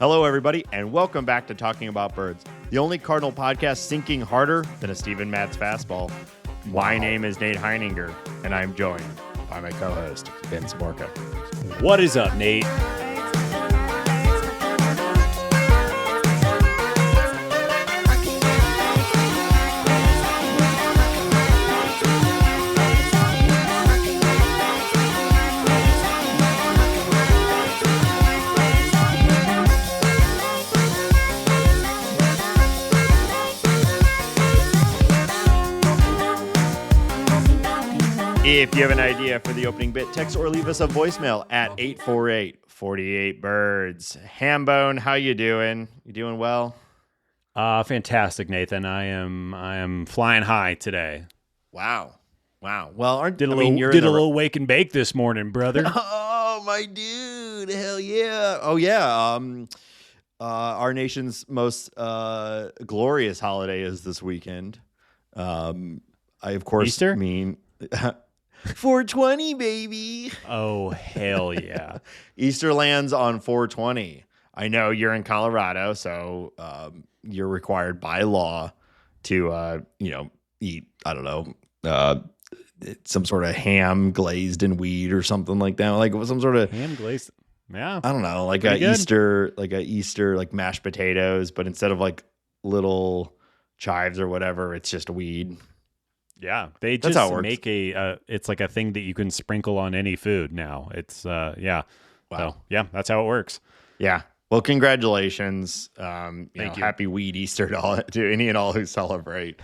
Hello, everybody, and welcome back to Talking About Birds, the only Cardinal podcast sinking harder than a Steven Matz fastball. My name is Nate Heininger, and I'm joined by my co-host, Ben Smorka. What is up, Nate? If you have an idea for the opening bit, text or leave us a voicemail at 848-48-BIRDS. Hambone, how you doing? You doing well? Fantastic, Nathan. I am flying high today. Wow. Well, did a little wake and bake this morning, brother. Oh, my dude. Hell yeah. Oh, yeah. Our nation's most glorious holiday is this weekend. I, of course, Easter? mean 420, baby. Oh, hell yeah. Easter lands on 420. I know you're in Colorado, so you're required by law to, eat, I don't know, some sort of ham glazed in weed or something like that. Like some sort of ham glazed. Yeah. I don't know, like Easter, like mashed potatoes, but instead of like little chives or whatever, it's just weed. Yeah, they just make it's like a thing that you can sprinkle on any food now. It's, yeah. Wow. So, yeah, that's how it works. Yeah. Well, congratulations. Thank you. Happy Weed Easter to any and all who celebrate.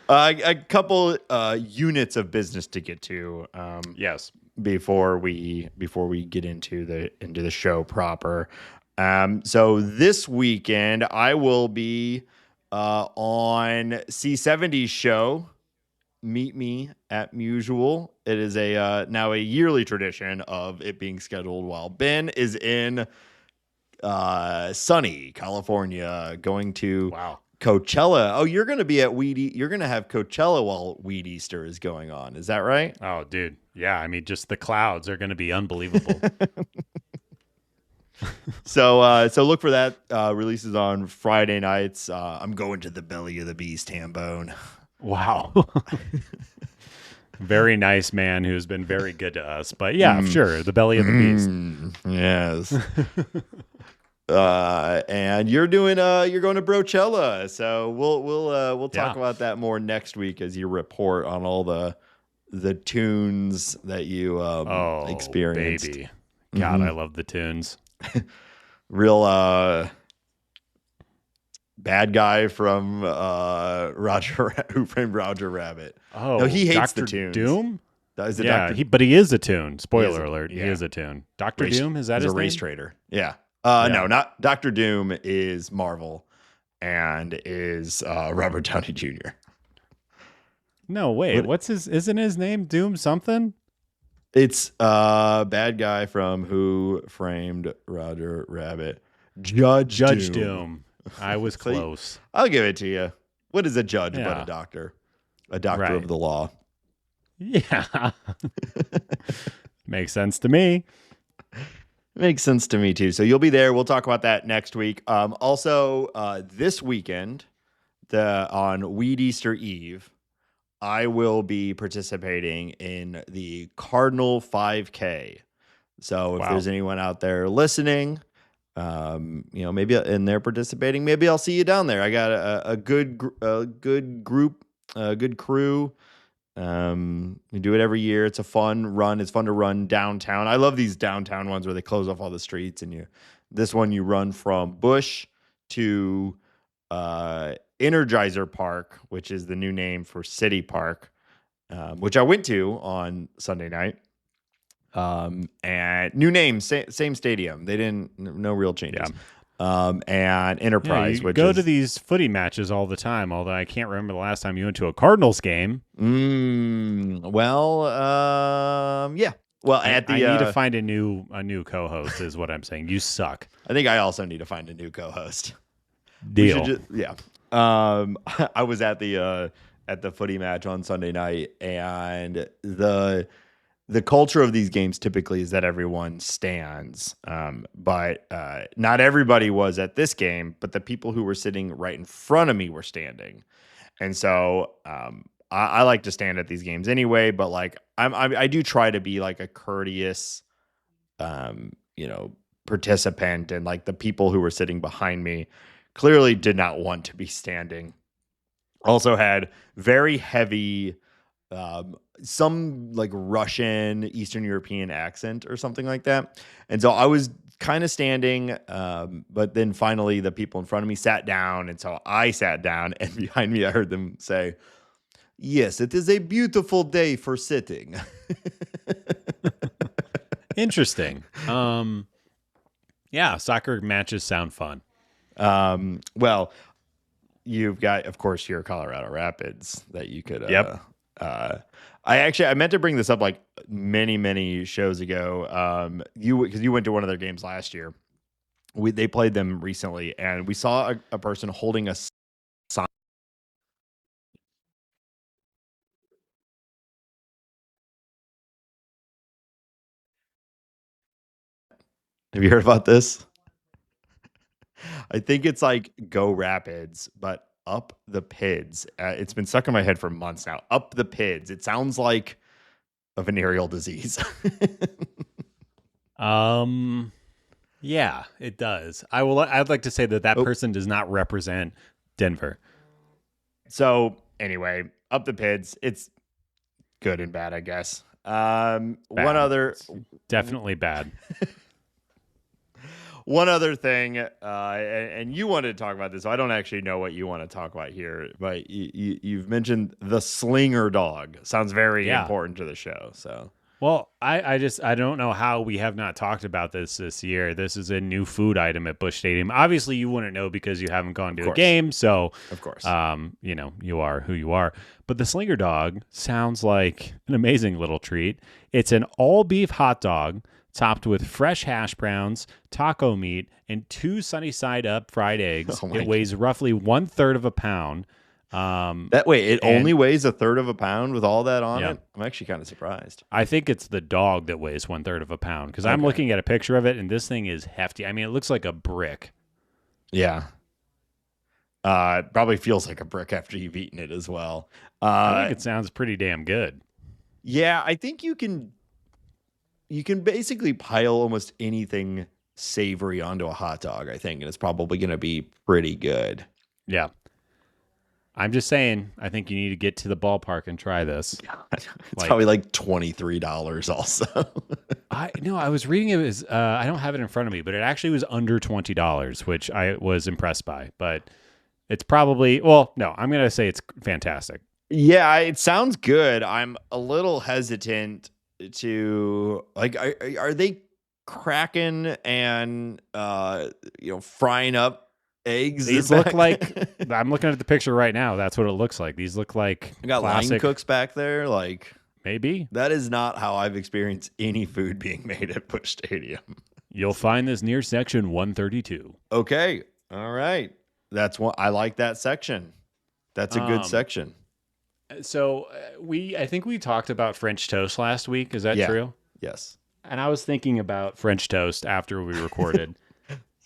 A couple units of business to get to. Yes. Before we get into the show proper. So this weekend I will be on C70's show, Meet Me at Mutual. It is now a yearly tradition of it being scheduled while Ben is in sunny California, going to Coachella. Oh, you're going to be at you're going to have Coachella while Weed Easter is going on. Is that right? Oh, dude. Yeah. I mean, just the clouds are going to be unbelievable. So look for that. Releases on Friday nights. I'm going to the belly of the beast, Hambone. Wow. Very nice man who's been very good to us. But yeah, sure. The belly of the beast. Yes. And you're going to Brochella. So we'll talk about that more next week as you report on all the tunes that you experienced. Baby. God, I love the tunes. Real bad guy from Who Framed Roger Rabbit. Oh, no, he hates Dr. the tunes. Doom? Is it yeah, but he is a tune. Spoiler alert, he is a tune. Dr. Doom, is that his name? He's a race trader. Yeah. No, not Dr. Doom is Marvel and is Robert Downey Jr. No, wait, isn't his name Doom something? It's bad guy from Who Framed Roger Rabbit. Judge Doom. I was close. I'll give it to you. What is a judge but a doctor? A doctor of the law. Yeah. Makes sense to me. Makes sense to me too. So you'll be there. We'll talk about that next week. Also, this weekend, on Weed Easter Eve, I will be participating in the Cardinal 5K. So if there's anyone out there listening, maybe and they're participating, maybe I'll see you down there. I got a good group, a good crew. We do it every year. It's a fun run. It's fun to run downtown. I love these downtown ones where they close off all the streets, and this one you run from Bush to Energizer Park, which is the new name for City Park, which I went to on Sunday night. And new name, same stadium. They no real changes. Yeah. And Enterprise, you go to these footy matches all the time, although I can't remember the last time you went to a Cardinals game. Yeah. Well, I need to find a new co-host is what I'm saying. You suck. I think I also need to find a new co-host. Deal. I was at the footy match on Sunday night, and the the culture of these games typically is that everyone stands, but not everybody was at this game. But the people who were sitting right in front of me were standing, and so I like to stand at these games anyway. But like I do try to be like a courteous, participant, and like the people who were sitting behind me clearly did not want to be standing. Also had very heavy, some like Russian, Eastern European accent or something like that. And so I was kind of standing, but then finally the people in front of me sat down. And so I sat down, and behind me, I heard them say, "Yes, it is a beautiful day for sitting." Interesting. Yeah, soccer matches sound fun. Well, you've got, of course, your Colorado Rapids that you could. Yep. I meant to bring this up like many shows ago. Because you went to one of their games last year. They played them recently, and we saw a person holding a sign. Have you heard about this? I think it's like Go Rapids, but up the Pids. It's been stuck in my head for months now. Up the Pids. It sounds like a venereal disease. Yeah, it does. I'd like to say that person does not represent Denver. So anyway, up the Pids. It's good and bad, I guess. One other, definitely bad. One other thing, and you wanted to talk about this, so I don't actually know what you want to talk about here, but you've mentioned the Slinger Dog. Sounds very important to the show. So, well, I don't know how we have not talked about this year. This is a new food item at Busch Stadium. Obviously, you wouldn't know because you haven't gone to a game. So, of course, you are who you are. But the Slinger Dog sounds like an amazing little treat. It's an all beef hot dog topped with fresh hash browns, taco meat, and 2 sunny side up fried eggs. It weighs roughly 1/3 of a pound. It only weighs 1/3 of a pound with all that on it? I'm actually kind of surprised. I think it's the dog that weighs 1/3 of a pound, because I'm looking at a picture of it, and this thing is hefty. I mean, it looks like a brick. Yeah. It probably feels like a brick after you've eaten it as well. I think it sounds pretty damn good. Yeah, I think you can basically pile almost anything savory onto a hot dog, I think, and it's probably going to be pretty good. Yeah. I'm just saying, I think you need to get to the ballpark and try this. It's probably like $23 also. I was reading it was, I don't have it in front of me, but it actually was under $20, which I was impressed by. But it's probably, I'm going to say it's fantastic. Yeah, it sounds good. I'm a little hesitant to, like, are they cracking and frying up eggs? These look like, I'm looking at the picture right now. That's what it looks like. These look like I got classic line cooks back there. Like, maybe that is not how I've experienced any food being made at Busch Stadium. You'll find this near section 132. Okay, all right. That's what I like. That section. That's a good section. So I think we talked about French toast last week. Is that true? Yes. And I was thinking about French toast after we recorded,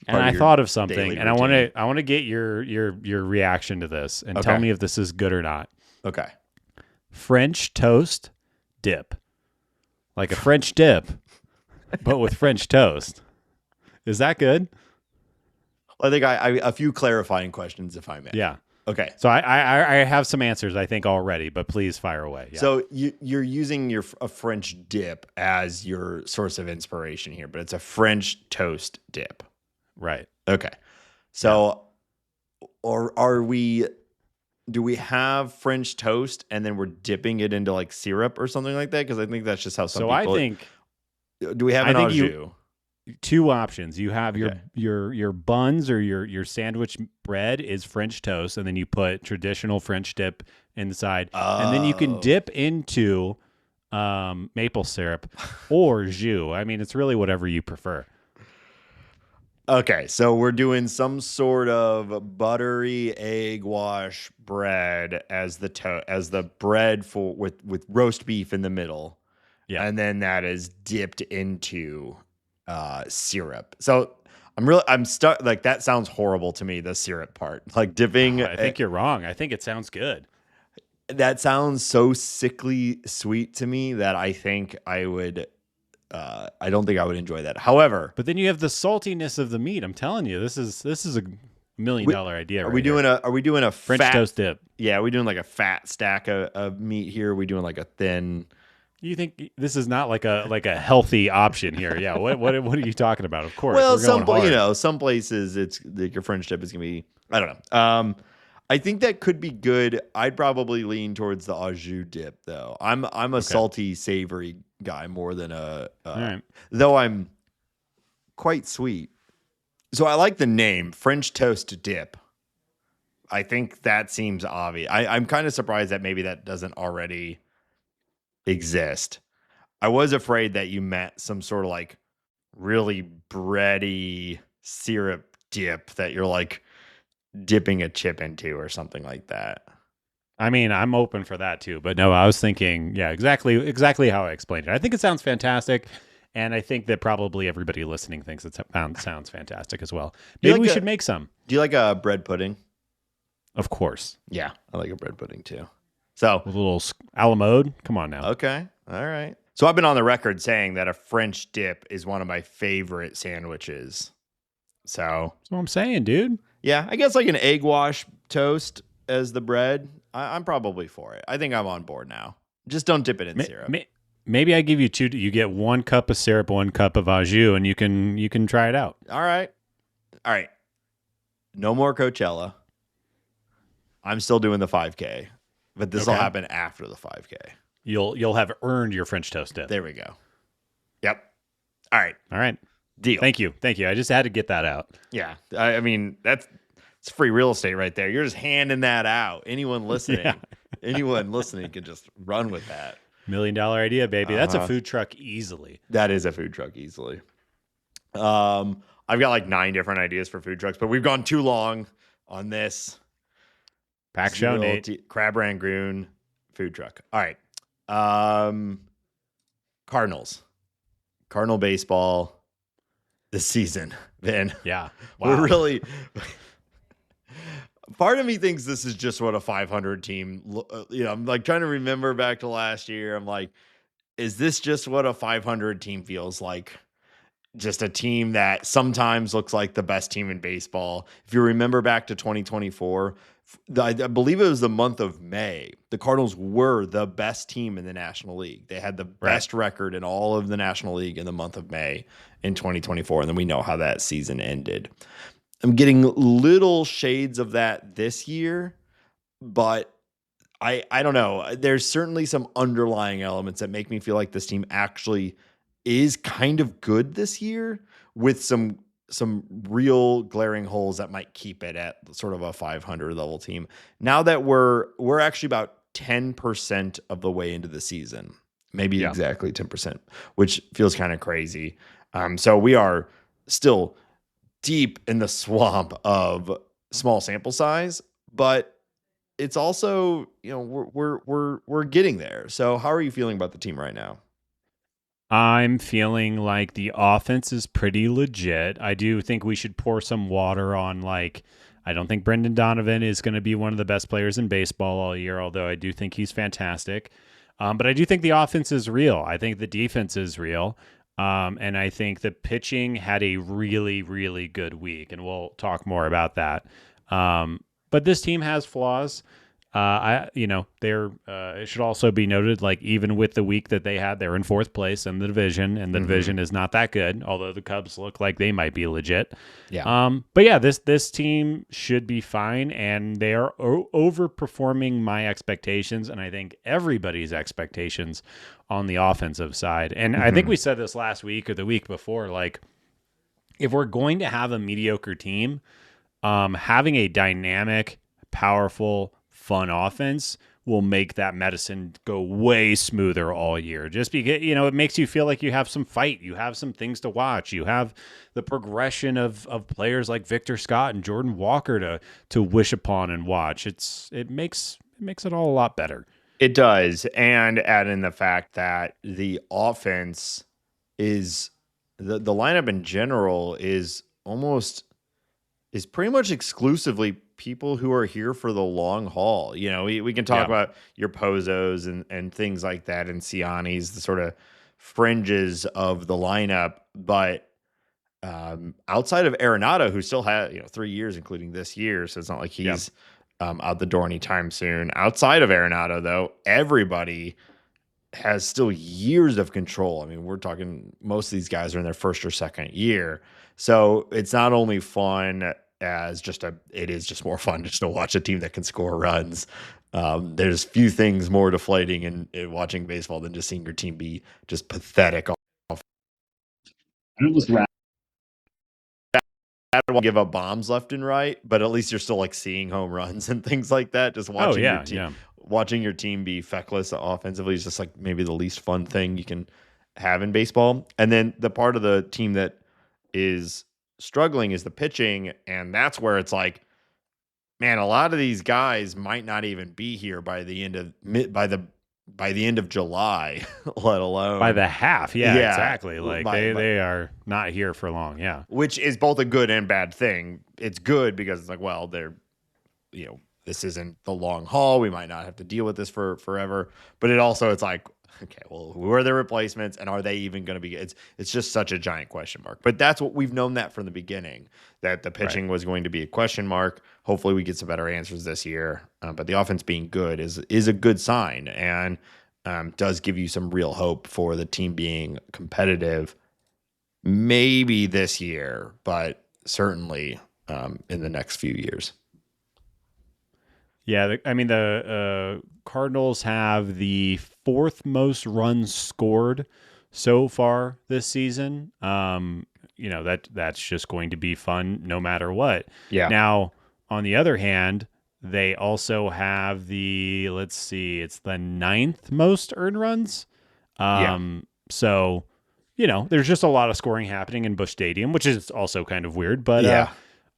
and I thought of something, and I want to get your reaction to this, and tell me if this is good or not. Okay. French toast dip, like a French dip, but with French toast. Is that good? I think I a few clarifying questions, if I may. Yeah. Okay. So I have some answers, I think, already, but please fire away. Yeah. So you're using a French dip as your source of inspiration here, but it's a French toast dip. Right. Okay. So or do we have French toast and then we're dipping it into like syrup or something like that? Because I think that's just how some people... I think... Do we have an au jus? Two options. You have your buns or your sandwich bread is French toast, and then you put traditional French dip inside, and then you can dip into maple syrup or jus. I mean, it's really whatever you prefer. Okay, so we're doing some sort of buttery egg wash bread as the bread with roast beef in the middle, Yeah. and then that is dipped into syrup. So I'm stuck. Like, that sounds horrible to me, the syrup part. Like, dipping. I think you're wrong. I think it sounds good. That sounds so sickly sweet to me that I think I would. I don't think I would enjoy that. However, But then you have the saltiness of the meat. I'm telling you, this is a $1 million idea. are we doing a French fat toast dip? Yeah, are we doing like a fat stack of meat here? Are we doing like a thin? You think this is not like a healthy option here? Yeah. What are you talking about? Of course. Well, we're going hard. some places it's like your French dip is gonna be. I don't know. I think that could be good. I'd probably lean towards the au jus dip, though. I'm a salty, savory guy more than All right. though I'm quite sweet. So I like the name French toast dip. I think that seems obvious. I'm kind of surprised that maybe that doesn't already exist. I was afraid that you meant some sort of like really bready syrup dip that you're like dipping a chip into or something like that. I mean, I'm open for that too. But no, I was thinking, yeah, exactly how I explained it. I think it sounds fantastic. And I think that probably everybody listening thinks it sounds fantastic as well. Maybe we should make some. Do you like a bread pudding? Of course. Yeah, I like a bread pudding too. So a little a la mode. Come on now. Okay. All right. So I've been on the record saying that a French dip is one of my favorite sandwiches. So that's what I'm saying, dude. Yeah, I guess like an egg wash toast as the bread. I'm probably for it. I think I'm on board now. Just don't dip it in syrup. Maybe I give you two. You get 1 cup of syrup, 1 cup of au jus, and you can try it out. All right. No more Coachella. I'm still doing the 5K, but this will happen after the 5K. You'll have earned your French toast dip. There we go. Yep. All right. Deal. Thank you. I just had to get that out. Yeah. I mean, it's free real estate right there. You're just handing that out. Anyone listening can just run with that. $1 million idea, baby. That's a food truck easily. That is a food truck easily. I've got like 9 different ideas for food trucks, but we've gone too long on this. Pack show, Nate. Crab Rangoon food truck. All right. Cardinals. Cardinal baseball this season, man. Yeah. Wow. We're really... Part of me thinks this is just what a 500 team... I'm like trying to remember back to last year. I'm like, is this just what a 500 team feels like? Just a team that sometimes looks like the best team in baseball. If you remember back to 2024, I believe it was the month of May, the Cardinals were the best team in the National League. They had the best record in all of the National League in the month of May in 2024. And then we know how that season ended. I'm getting little shades of that this year, but I don't know. There's certainly some underlying elements that make me feel like this team actually is kind of good this year, with some real glaring holes that might keep it at sort of a 500 level team. Now that we're actually about 10% of the way into the season, maybe exactly 10%, which feels kind of crazy. So we are still deep in the swamp of small sample size, but it's also, we're getting there. So how are you feeling about the team right now? I'm feeling like the offense is pretty legit. I do think we should pour some water on, I don't think Brendan Donovan is going to be one of the best players in baseball all year, although I do think he's fantastic. But I do think the offense is real. I think the defense is real. And I think the pitching had a really, really good week, and we'll talk more about that. But this team has flaws. It should also be noted, even with the week that they had, they're in 4th place in the division, and the division is not that good, although the Cubs look like they might be legit. Yeah. But yeah, this team should be fine, and they are overperforming my expectations, and I think everybody's expectations on the offensive side. And I think we said this last week or the week before, if we're going to have a mediocre team, having a dynamic, powerful, fun offense will make that medicine go way smoother all year. Just because, it makes you feel like you have some fight, you have some things to watch, you have the progression of players like Victor Scott and Jordan Walker to wish upon and watch. It makes it all a lot better. It does, and add in the fact that the offense is the lineup in general is pretty much exclusively people who are here for the long haul. You know, we can talk Yeah. about your Pozos and things like that, and Ciani's, the sort of fringes of the lineup, but outside of Arenado, who still had 3 years, including this year, so it's not like Yeah. he's out the door anytime soon. Outside of Arenado, though, everybody has still years of control. I mean, we're talking most of these guys are in their first or second year, so it's not only fun as it is just more fun just to watch a team that can score runs. There's few things more deflating in watching baseball than just seeing your team be just pathetic. I almost rather give up bombs left and right, but at least you're still like seeing home runs and things like that. Just Oh watching your yeah. team, Yeah. watching your team be feckless offensively is just like maybe the least fun thing you can have in baseball. And then the part of the team that is struggling is the pitching, and that's where it's like, man, a lot of these guys might not even be here by the end of July, let By alone the half. Yeah, yeah, exactly. Like by they are not here for long. Yeah. which is both a good and bad thing. It's good because it's like, well, this isn't the long haul. We might not have to deal with this for forever. But it's like, okay, well, who are their replacements, and are they even going to be? It's just such a giant question mark. But that's what we've known that from the beginning, that the pitching was going to be a question mark. Hopefully, we get some better answers this year. But the offense being good is a good sign, and does give you some real hope for the team being competitive. Maybe this year, but certainly in the next few years. Yeah, I mean the Cardinals have the fourth most runs scored so far this season. That's just going to be fun no matter what. Yeah. Now, on the other hand, they also have it's the ninth most earned runs. So, there's just a lot of scoring happening in Busch Stadium, which is also kind of weird, but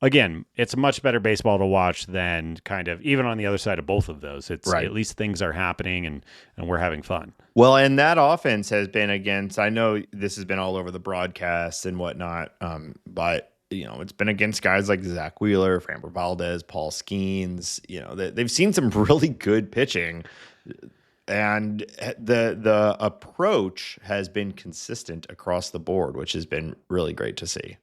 again, it's a much better baseball to watch than kind of even on the other side of both of those. It's Right. At least things are happening and we're having fun. Well, and that offense has been against, I know this has been all over the broadcast and whatnot, but it's been against guys like Zach Wheeler, Framber Valdez, Paul Skeens. They've seen some really good pitching, and the approach has been consistent across the board, which has been really great to see.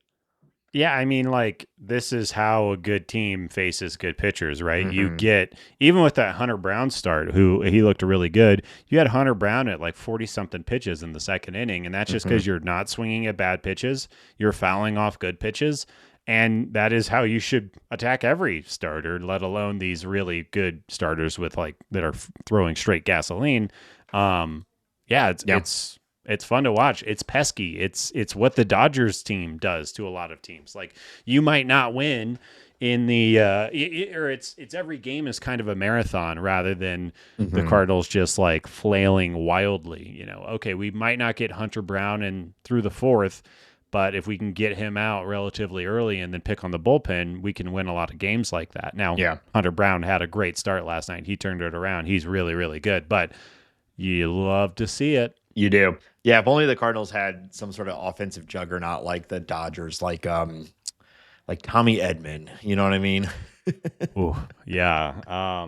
Yeah, I mean, like, this is how a good team faces good pitchers, right? You Mhm. get, even with that Hunter Brown start, who he looked really good, you had Hunter Brown at like 40-something pitches in the second inning, and that's just because you're not swinging at bad pitches. You're fouling off good pitches, and that is how you should attack every starter, let alone these really good starters that are throwing straight gasoline. It's fun to watch. It's pesky. It's what the Dodgers team does to a lot of teams. Like, you might not win in the or it's every game is kind of a marathon rather than the Cardinals just like flailing wildly. Okay, we might not get Hunter Brown in through the fourth, but if we can get him out relatively early and then pick on the bullpen, we can win a lot of games like that. Now, Hunter Brown had a great start last night. He turned it around. He's really, really good, but you love to see it. You do. Yeah, if only the Cardinals had some sort of offensive juggernaut like the Dodgers, like Tommy Edman. You know what I mean? Ooh, yeah.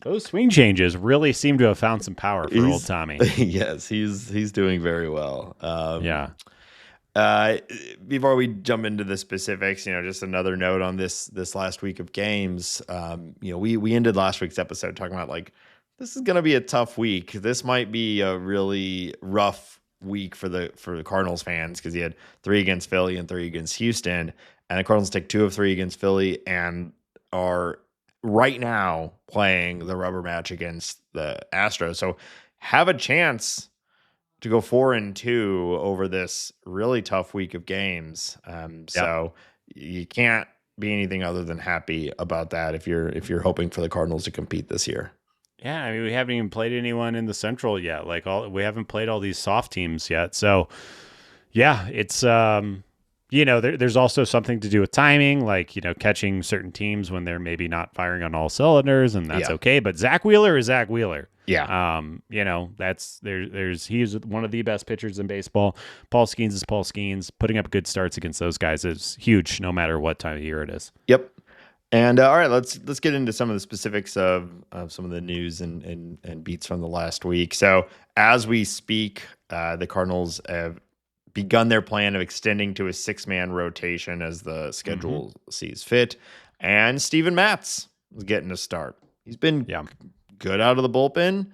Those swing changes really seem to have found some power for old Tommy. Yes, he's doing very well. Yeah. Before we jump into the specifics, just another note on this last week of games. We ended last week's episode talking about like, this is going to be a tough week. This might be a really rough week for the Cardinals fans, because he had 3 against Philly and 3 against Houston, and the Cardinals take 2 of 3 against Philly and are right now playing the rubber match against the Astros. So have a chance to go 4-2 over this really tough week of games. So you can't be anything other than happy about that if you're hoping for the Cardinals to compete this year. Yeah, I mean, we haven't even played anyone in the Central yet. We haven't played all these soft teams yet. So, yeah, it's there's also something to do with timing, like, catching certain teams when they're maybe not firing on all cylinders, and that's okay. But Zach Wheeler is Zach Wheeler. Yeah. He's one of the best pitchers in baseball. Paul Skeens is Paul Skeens. Putting up good starts against those guys is huge, no matter what time of year it is. Yep. And all right, let's get into some of the specifics of some of the news and beats from the last week. So as we speak, the Cardinals have begun their plan of extending to a 6-man rotation as the schedule sees fit. And Steven Matz is getting a start. He's been good out of the bullpen.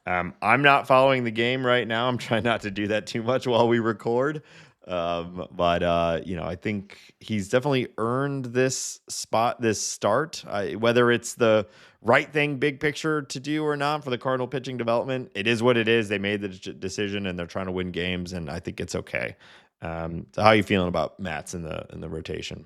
I'm not following the game right now. I'm trying not to do that too much while we record. But I think he's definitely earned this start, whether it's the right thing, big picture to do or not for the Cardinal pitching development. It is what it is. They made the decision and they're trying to win games, and I think it's okay. So how are you feeling about Matz in the rotation?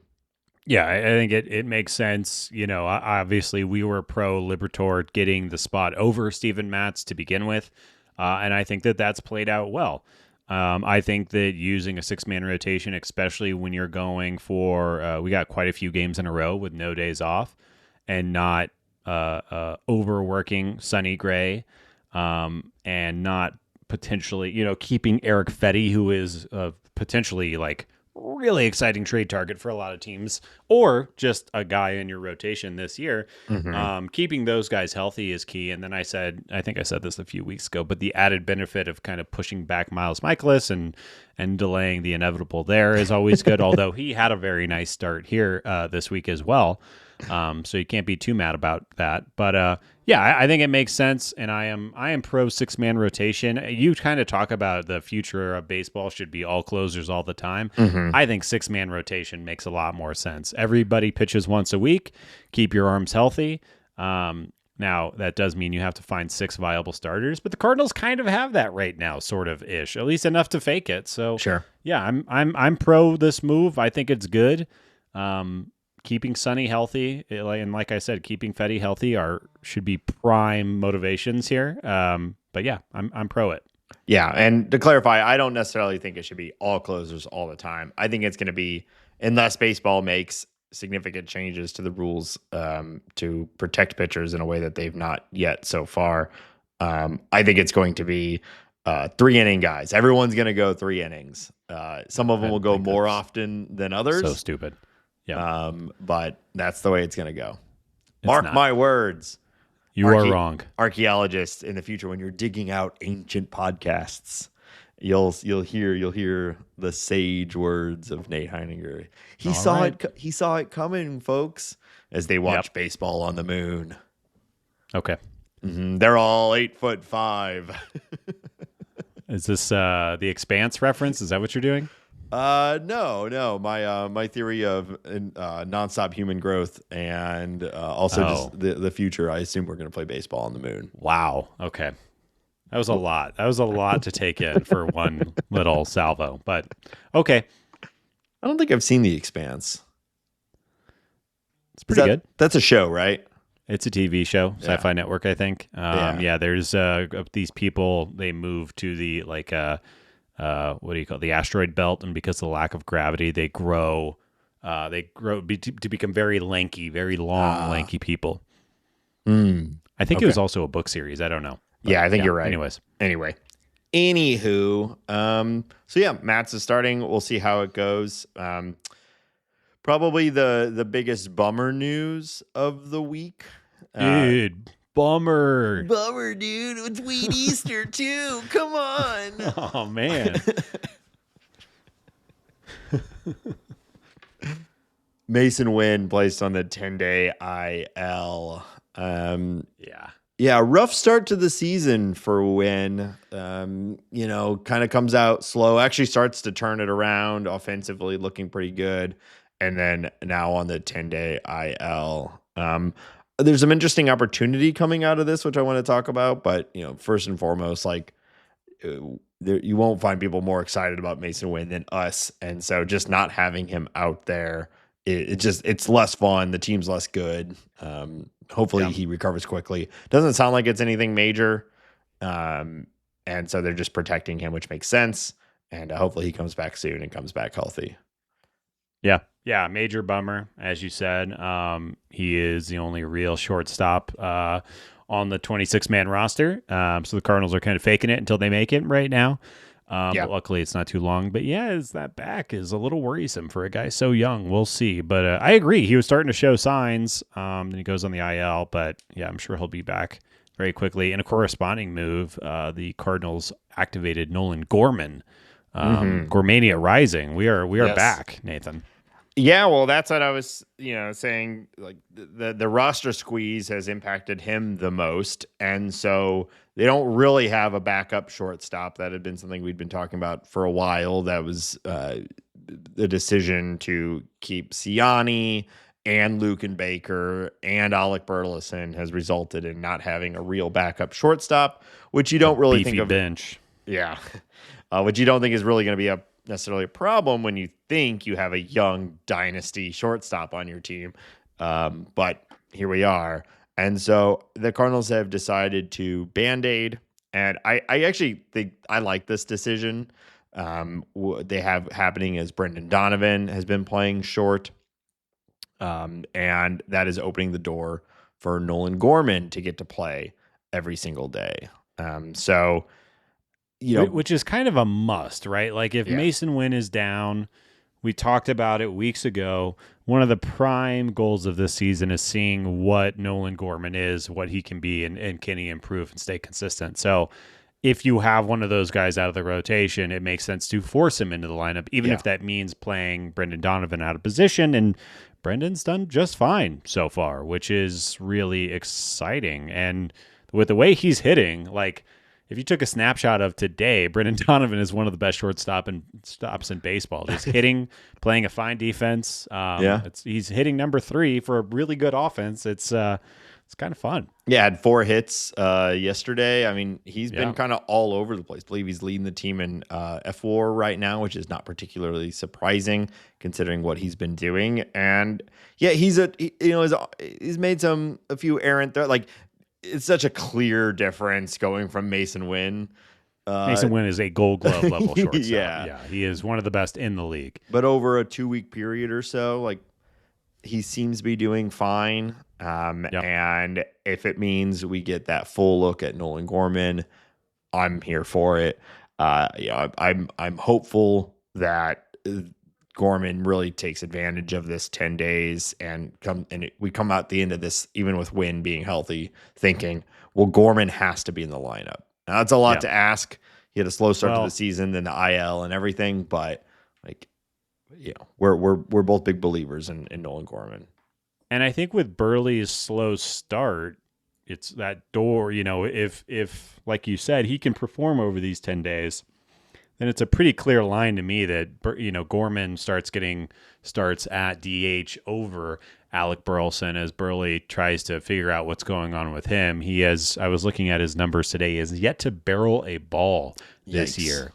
Yeah, I think it makes sense. Obviously we were pro Liberatore getting the spot over Steven Matz to begin with. And I think that's played out well. I think that using a 6-man rotation, especially when you're going for, we got quite a few games in a row with no days off and not overworking Sonny Gray, and not potentially, keeping Eric Fetty, who is potentially like really exciting trade target for a lot of teams, or just a guy in your rotation this year. Keeping those guys healthy is key. And then I think I said this a few weeks ago, but the added benefit of kind of pushing back Miles Michaelis and delaying the inevitable there is always good. Although he had a very nice start here this week as well. So you can't be too mad about that. But I think it makes sense, and I am pro 6-man rotation. You kind of talk about the future of baseball should be all closers all the time. I think 6-man rotation makes a lot more sense. Everybody pitches once a week. Keep your arms healthy. Now that does mean you have to find 6 viable starters, but the Cardinals kind of have that right now, sort of ish, at least enough to fake it. So sure, yeah, I'm pro this move. I think it's good. Keeping Sonny healthy, and like I said, keeping Fetty healthy should be prime motivations here. But yeah, I'm pro it. Yeah, and to clarify, I don't necessarily think it should be all closers all the time. I think it's going to be, unless baseball makes significant changes to the rules to protect pitchers in a way that they've not yet so far. I think it's going to be 3-inning guys. Everyone's going to go 3 innings. Some of them will go more often than others. So stupid. Yeah. But that's the way it's going to go. Mark my words. You are wrong. Archaeologists, in the future, when you're digging out ancient podcasts, you'll hear the sage words of Nate Heininger. He saw it coming, folks, as they watch baseball on the moon. Okay. They're all 8'5". Is this the Expanse reference? Is that what you're doing? No. My theory of nonstop human growth and also just the future. I assume we're going to play baseball on the moon. Wow. Okay. That was a lot. That was a lot to take in for one little salvo, but okay. I don't think I've seen The Expanse. It's pretty good. That's a show, right? It's a TV show, Sci-Fi Network, I think. There's these people, they move to the what do you call it? The asteroid belt, and because of the lack of gravity, they grow to become very lanky, very long, lanky people. I think it was also a book series. I don't know. But, I think you're right. Anywho, Matz is starting. We'll see how it goes. Probably the biggest bummer news of the week. Dude, bummer, dude. It's Wheat Easter too. Come on. Oh man. Masyn Winn placed on the 10-day IL. Rough start to the season for Winn. Kind of comes out slow. Actually starts to turn it around offensively, looking pretty good. And then now on the 10-day IL. There's some interesting opportunity coming out of this, which I want to talk about. But, first and foremost, you won't find people more excited about Masyn Winn than us. And so just not having him out there, it's less fun. The team's less good. Hopefully he recovers quickly. Doesn't sound like it's anything major. And so they're just protecting him, which makes sense. And hopefully he comes back soon and comes back healthy. Yeah, major bummer, as you said. He is the only real shortstop on the 26-man roster. So the Cardinals are kind of faking it until they make it right now. But luckily, it's not too long. But yeah, that back is a little worrisome for a guy so young. We'll see. But I agree. He was starting to show signs. Then he goes on the IL. But yeah, I'm sure he'll be back very quickly. In a corresponding move, the Cardinals activated Nolan Gorman. Gormania rising. We are back, Nathan. Yeah, well, that's what I was, saying. Like the roster squeeze has impacted him the most, and so they don't really have a backup shortstop. That had been something we'd been talking about for a while. That was the decision to keep Siani and Luken Baker and Alec Burleson has resulted in not having a real backup shortstop, which you don't really think of. Bench. Yeah, which you don't think is really going to be necessarily a problem when you think you have a young dynasty shortstop on your team. But here we are. And so the Cardinals have decided to Band-Aid. And I actually think I like this decision. They have happening as Brendan Donovan has been playing short. And that is opening the door for Nolan Gorman to get to play every single day. Which is kind of a must, right? Like if Masyn Winn is down, we talked about it weeks ago. One of the prime goals of this season is seeing what Nolan Gorman is, what he can be, and can he improve and stay consistent. So if you have one of those guys out of the rotation, it makes sense to force him into the lineup, even if that means playing Brendan Donovan out of position. And Brendan's done just fine so far, which is really exciting. And with the way he's hitting, like, if you took a snapshot of today, Brendan Donovan is one of the best stops in baseball. Just hitting, playing a fine defense. He's hitting number 3 for a really good offense. It's kind of fun. Yeah, had 4 hits yesterday. I mean, he's been kind of all over the place. I believe he's leading the team in F4 right now, which is not particularly surprising considering what he's been doing. And yeah, he's made a few errant like. It's such a clear difference going from Masyn Winn. Masyn Winn is a Gold Glove level shortstop. Yeah, he is one of the best in the league. But over a 2-week period or so, like he seems to be doing fine. And if it means we get that full look at Nolan Gorman, I'm here for it. I'm hopeful that Gorman really takes advantage of this 10 days we come out the end of this, even with Winn being healthy, thinking, well, Gorman has to be in the lineup. Now, that's a lot to ask. He had a slow start to the season, then the IL and everything, but we're both big believers in Nolan Gorman. And I think with Burley's slow start, it's that door, if like you said, he can perform over these 10 days, then it's a pretty clear line to me that, Gorman starts getting starts at DH over Alec Burleson as Burley tries to figure out what's going on with him. I was looking at his numbers today, he has yet to barrel a ball this year.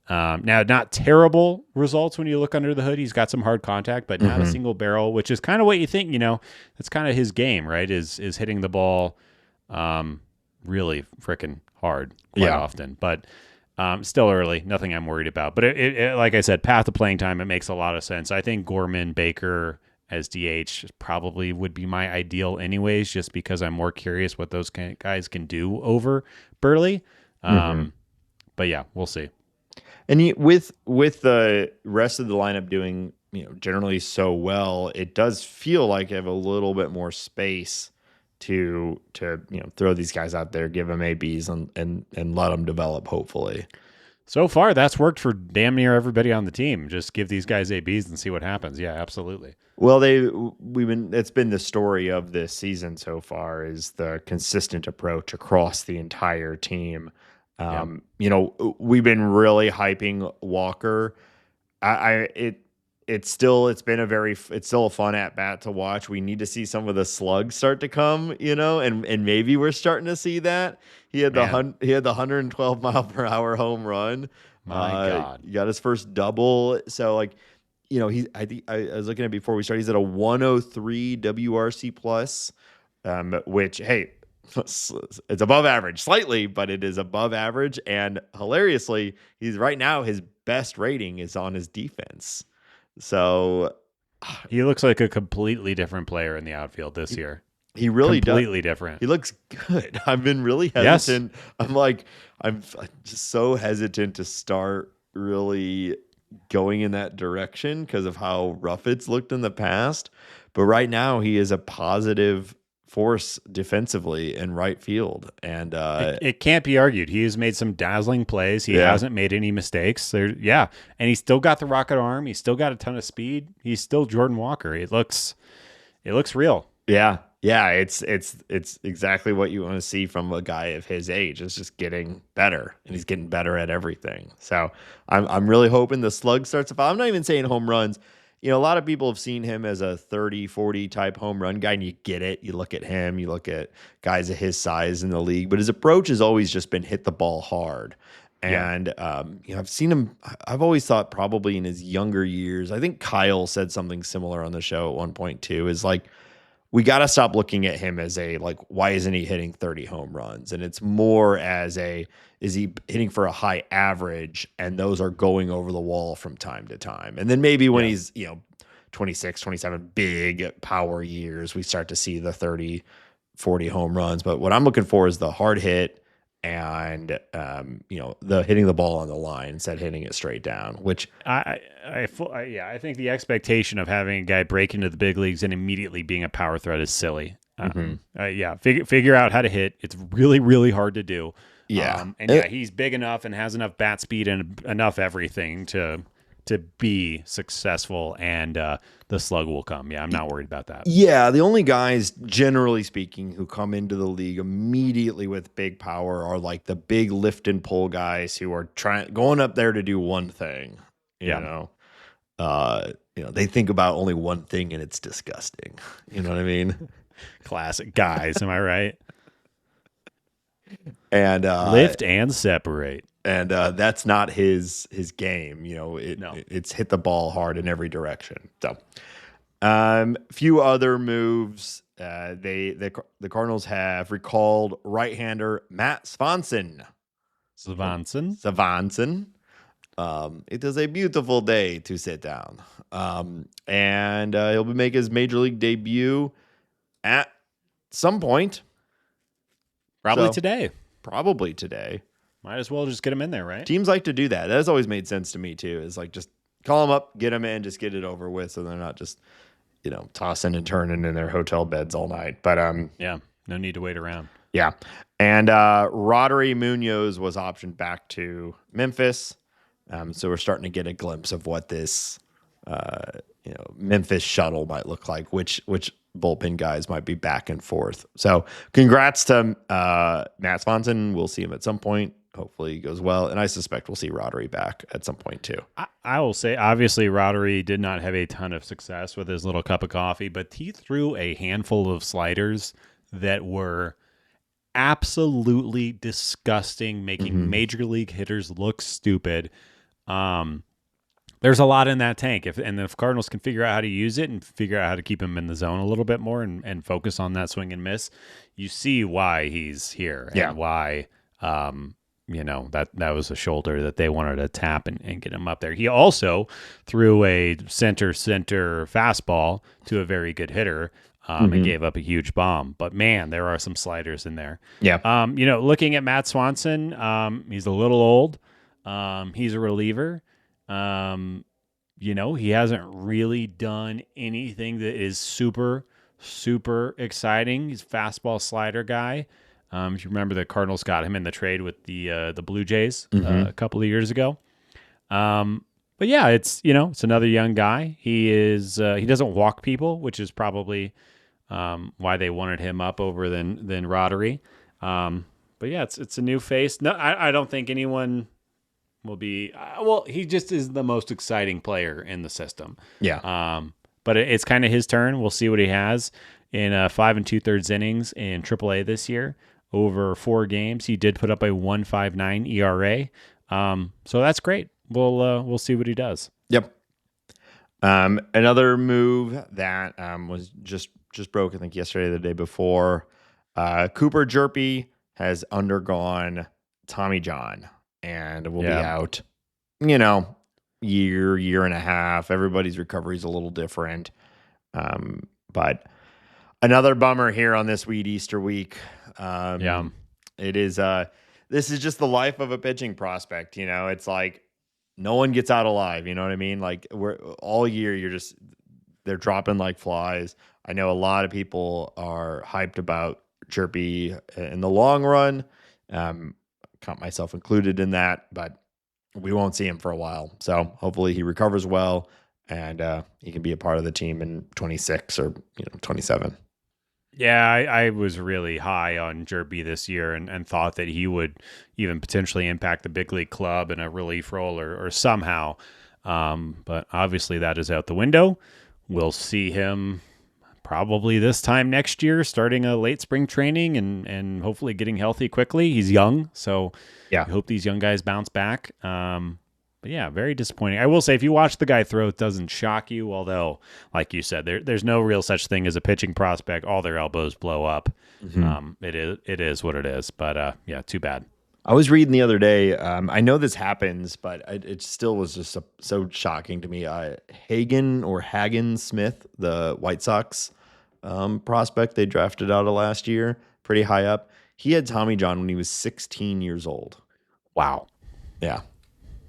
Now, not terrible results when you look under the hood. He's got some hard contact, but not a single barrel, which is kind of what you think, that's kind of his game, right? Is hitting the ball really freaking hard quite often. But still early, nothing I'm worried about. But it, like I said, path to playing time, it makes a lot of sense. I think Gorman, Baker as DH probably would be my ideal anyways, just because I'm more curious what those guys can do over Burley. But yeah, we'll see. And with the rest of the lineup doing generally so well, it does feel like you have a little bit more space to throw these guys out there, give them ABs and let them develop, hopefully. So far, that's worked for damn near everybody on the team. Just give these guys ABs and see what happens. Yeah, absolutely. Well, it's been the story of this season so far is the consistent approach across the entire team. We've been really hyping Walker. It's still a fun at bat to watch. We need to see some of the slugs start to come, and maybe we're starting to see that. He had the 112 mile per hour home run. My God, he got his first double. So I was looking at it before we started. He's at a 103 WRC plus, which it's above average slightly, but it is above average. And hilariously, he's right now his best rating is on his defense. So He looks like a completely different player in the outfield this year. He really completely does. different. He looks good. I've been really hesitant. Yes. I'm just so hesitant to start really going in that direction because of how rough it's looked in the past. But right now, he is a positive force defensively in right field, and it can't be argued. He has made some dazzling plays. He hasn't made any mistakes. And he's still got the rocket arm. He's still got a ton of speed. He's still Jordan Walker. It looks real. Yeah, it's exactly what you want to see from a guy of his age. It's just getting better, and he's getting better at everything. So I'm really hoping the slug starts to fall. I'm not even saying home runs. A lot of people have seen him as a 30, 40 type home run guy, and you get it. You look at him, you look at guys of his size in the league, but his approach has always just been hit the ball hard. And, I've seen him, I've always thought probably in his younger years, I think Kyle said something similar on the show at one point too, is like, we got to stop looking at him as why isn't he hitting 30 home runs? And it's more as is he hitting for a high average? And those are going over the wall from time to time. And then maybe when he's, 26, 27, big power years, we start to see the 30, 40 home runs. But what I'm looking for is the hard hit and, the hitting the ball on the line instead of hitting it straight down, which I think the expectation of having a guy break into the big leagues and immediately being a power threat is silly. Figure out how to hit. It's really, really hard to do. He's big enough and has enough bat speed and enough everything to be successful, and the slug will come. I'm not worried about that. Yeah, the only guys, generally speaking, who come into the league immediately with big power are like the big lift and pull guys who are going up there to do one thing. You know, they think about only one thing, and it's disgusting. You know what I mean? Classic guys, am I right? And lift and separate. And that's not his game. It's hit the ball hard in every direction. So, few other moves. The Cardinals have recalled right-hander Matt Svanson. Svanson. It is a beautiful day to sit down. And he'll make his major league debut at some point. Probably today. Might as well just get him in there, right? Teams like to do that. That has always made sense to me too. Is like just call them up, get them in, just get it over with, so they're not just tossing and turning in their hotel beds all night. But no need to wait around. Yeah, and Roddery Munoz was optioned back to Memphis, so we're starting to get a glimpse of what this Memphis shuttle might look like. Which bullpen guys might be back and forth. So congrats to Matt Swanson. We'll see him at some point. Hopefully he goes well. And I suspect we'll see Roddery back at some point too. I will say, obviously, Roddery did not have a ton of success with his little cup of coffee, but he threw a handful of sliders that were absolutely disgusting, making major league hitters look stupid. There's a lot in that tank. If Cardinals can figure out how to use it and figure out how to keep him in the zone a little bit more and focus on that swing and miss, you see why he's here and why that was a shoulder that they wanted to tap and get him up there. He also threw a center fastball to a very good hitter and gave up a huge bomb. But man, there are some sliders in there. Yeah. Looking at Matt Swanson, he's a little old. He's a reliever. He hasn't really done anything that is super, super exciting. He's a fastball slider guy. If you remember, the Cardinals got him in the trade with the Blue Jays a couple of years ago. But yeah, it's another young guy. He doesn't walk people, which is probably why they wanted him up over than Roddery. But yeah, it's a new face. No, I don't think anyone will be he just is the most exciting player in the system. But it's kind of his turn. We'll see what he has in 5 2/3 innings in AAA this year. Over 4 games, he did put up a 1.59 ERA. So that's great. We'll see what he does. Yep. Another move that was just broke, I think yesterday or the day before. Cooper Hjerpe has undergone Tommy John and will be out, year and a half. Everybody's recovery is a little different. But another bummer here on this Weed Easter week. It is, this is just the life of a pitching prospect. It's like no one gets out alive. You know what I mean? Like we're all year, they're dropping like flies. I know a lot of people are hyped about Hjerpe in the long run. Count myself included in that, but we won't see him for a while. So hopefully he recovers well and he can be a part of the team in 26 or 27. Yeah, I was really high on Hjerpe this year and thought that he would even potentially impact the big league club in a relief role or somehow. But obviously that is out the window. We'll see him probably this time next year, starting a late spring training and hopefully getting healthy quickly. He's young, so I hope these young guys bounce back. But yeah, very disappointing. I will say, if you watch the guy throw, it doesn't shock you, although, like you said, there's no real such thing as a pitching prospect. All their elbows blow up. It is what it is, but yeah, too bad. I was reading the other day, I know this happens, but it still was just so shocking to me. Hagen Smith, the White Sox prospect they drafted out of last year, pretty high up. He had Tommy John when he was 16 years old. Wow. Yeah.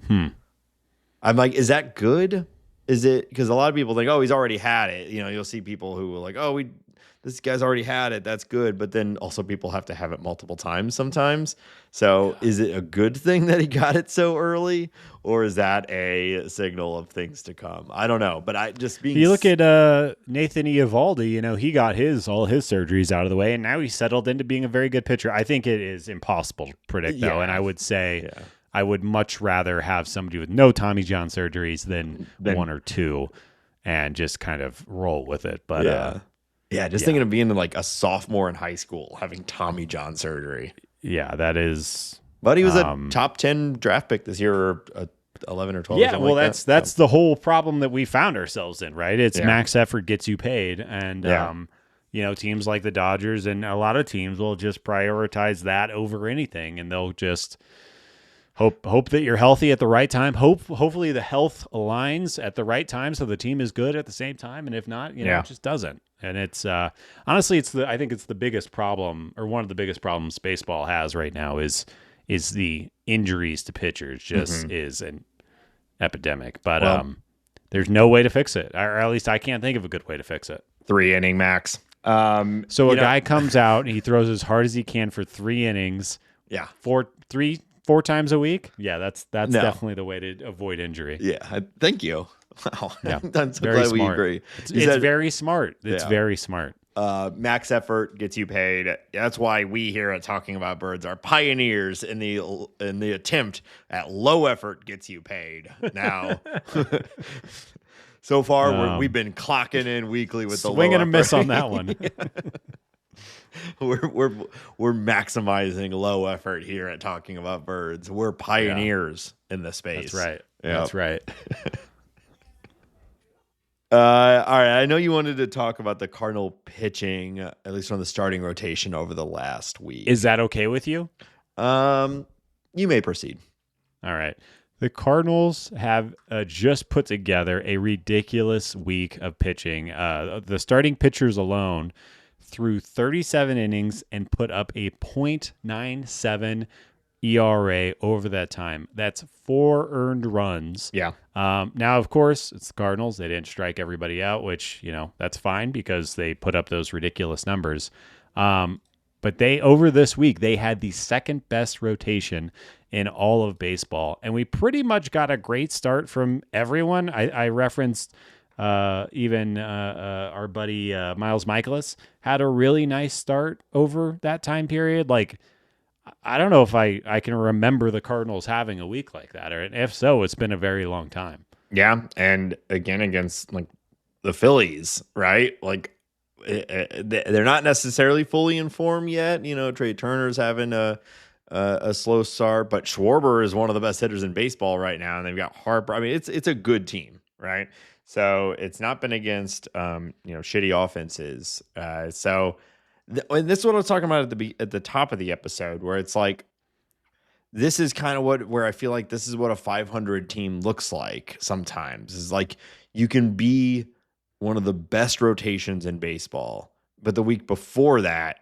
I'm like, is that good? Is it, because a lot of people think, oh, he's already had it. You'll see people who are like, oh, this guy's already had it. That's good. But then also people have to have it multiple times sometimes. So is it a good thing that he got it so early, or is that a signal of things to come? I don't know. But you look at Nathan Eovaldi, he got all his surgeries out of the way, and now he's settled into being a very good pitcher. I think it is impossible to predict, though. And I would say I would much rather have somebody with no Tommy John surgeries than one or two and just kind of roll with it. But thinking of being like a sophomore in high school, having Tommy John surgery. Yeah, that is. But he was a top 10 draft pick this year, or 11 or 12. Yeah, well, that's the whole problem that we found ourselves in, right? It's max effort gets you paid. And, teams like the Dodgers and a lot of teams will just prioritize that over anything. And they'll just hope that you're healthy at the right time. Hopefully the health aligns at the right time so the team is good at the same time. And if not, it just doesn't. And it's honestly, I think it's the biggest problem, or one of the biggest problems baseball has right now is the injuries to pitchers. Just is an epidemic. But there's no way to fix it, or at least I can't think of a good way to fix it. 3-inning max. So a guy comes out and he throws as hard as he can for 3 innings. Yeah, four times a week. Yeah, that's definitely the way to avoid injury. Yeah, thank you. Wow. Yeah, I'm so very glad smart. we agree. It's very smart. It's very smart. Max effort gets you paid. That's why we here at Talking About Birds are pioneers in the attempt at low effort gets you paid. Now, so far we've been clocking in weekly with the swing and a effort. Miss on that one. We're maximizing low effort here at Talking About Birds. We're pioneers in the space. That's right. Yep. That's right. All right. I know you wanted to talk about the Cardinal pitching, at least on the starting rotation over the last week. Is that okay with you? You may proceed. All right. The Cardinals have just put together a ridiculous week of pitching. The starting pitchers alone threw 37 innings and put up a .97 ERA over that time. That's 4 earned runs. Yeah. Now, of course, it's the Cardinals. They didn't strike everybody out, which, that's fine because they put up those ridiculous numbers. But over this week, they had the second best rotation in all of baseball. And we pretty much got a great start from everyone. I referenced even our buddy Miles Michaelis had a really nice start over that time period. Like, I don't know if I can remember the Cardinals having a week like that, or if so, it's been a very long time. Yeah, and again against like the Phillies, right? Like they're not necessarily fully in form yet. Trey Turner's having a slow start, but Schwarber is one of the best hitters in baseball right now, and they've got Harper. I mean, it's a good team, right? So it's not been against shitty offenses. And this is what I was talking about at the top of the episode, where it's like this is kind of where I feel like this is what a 500 team looks like sometimes. Is like you can be one of the best rotations in baseball, but the week before that,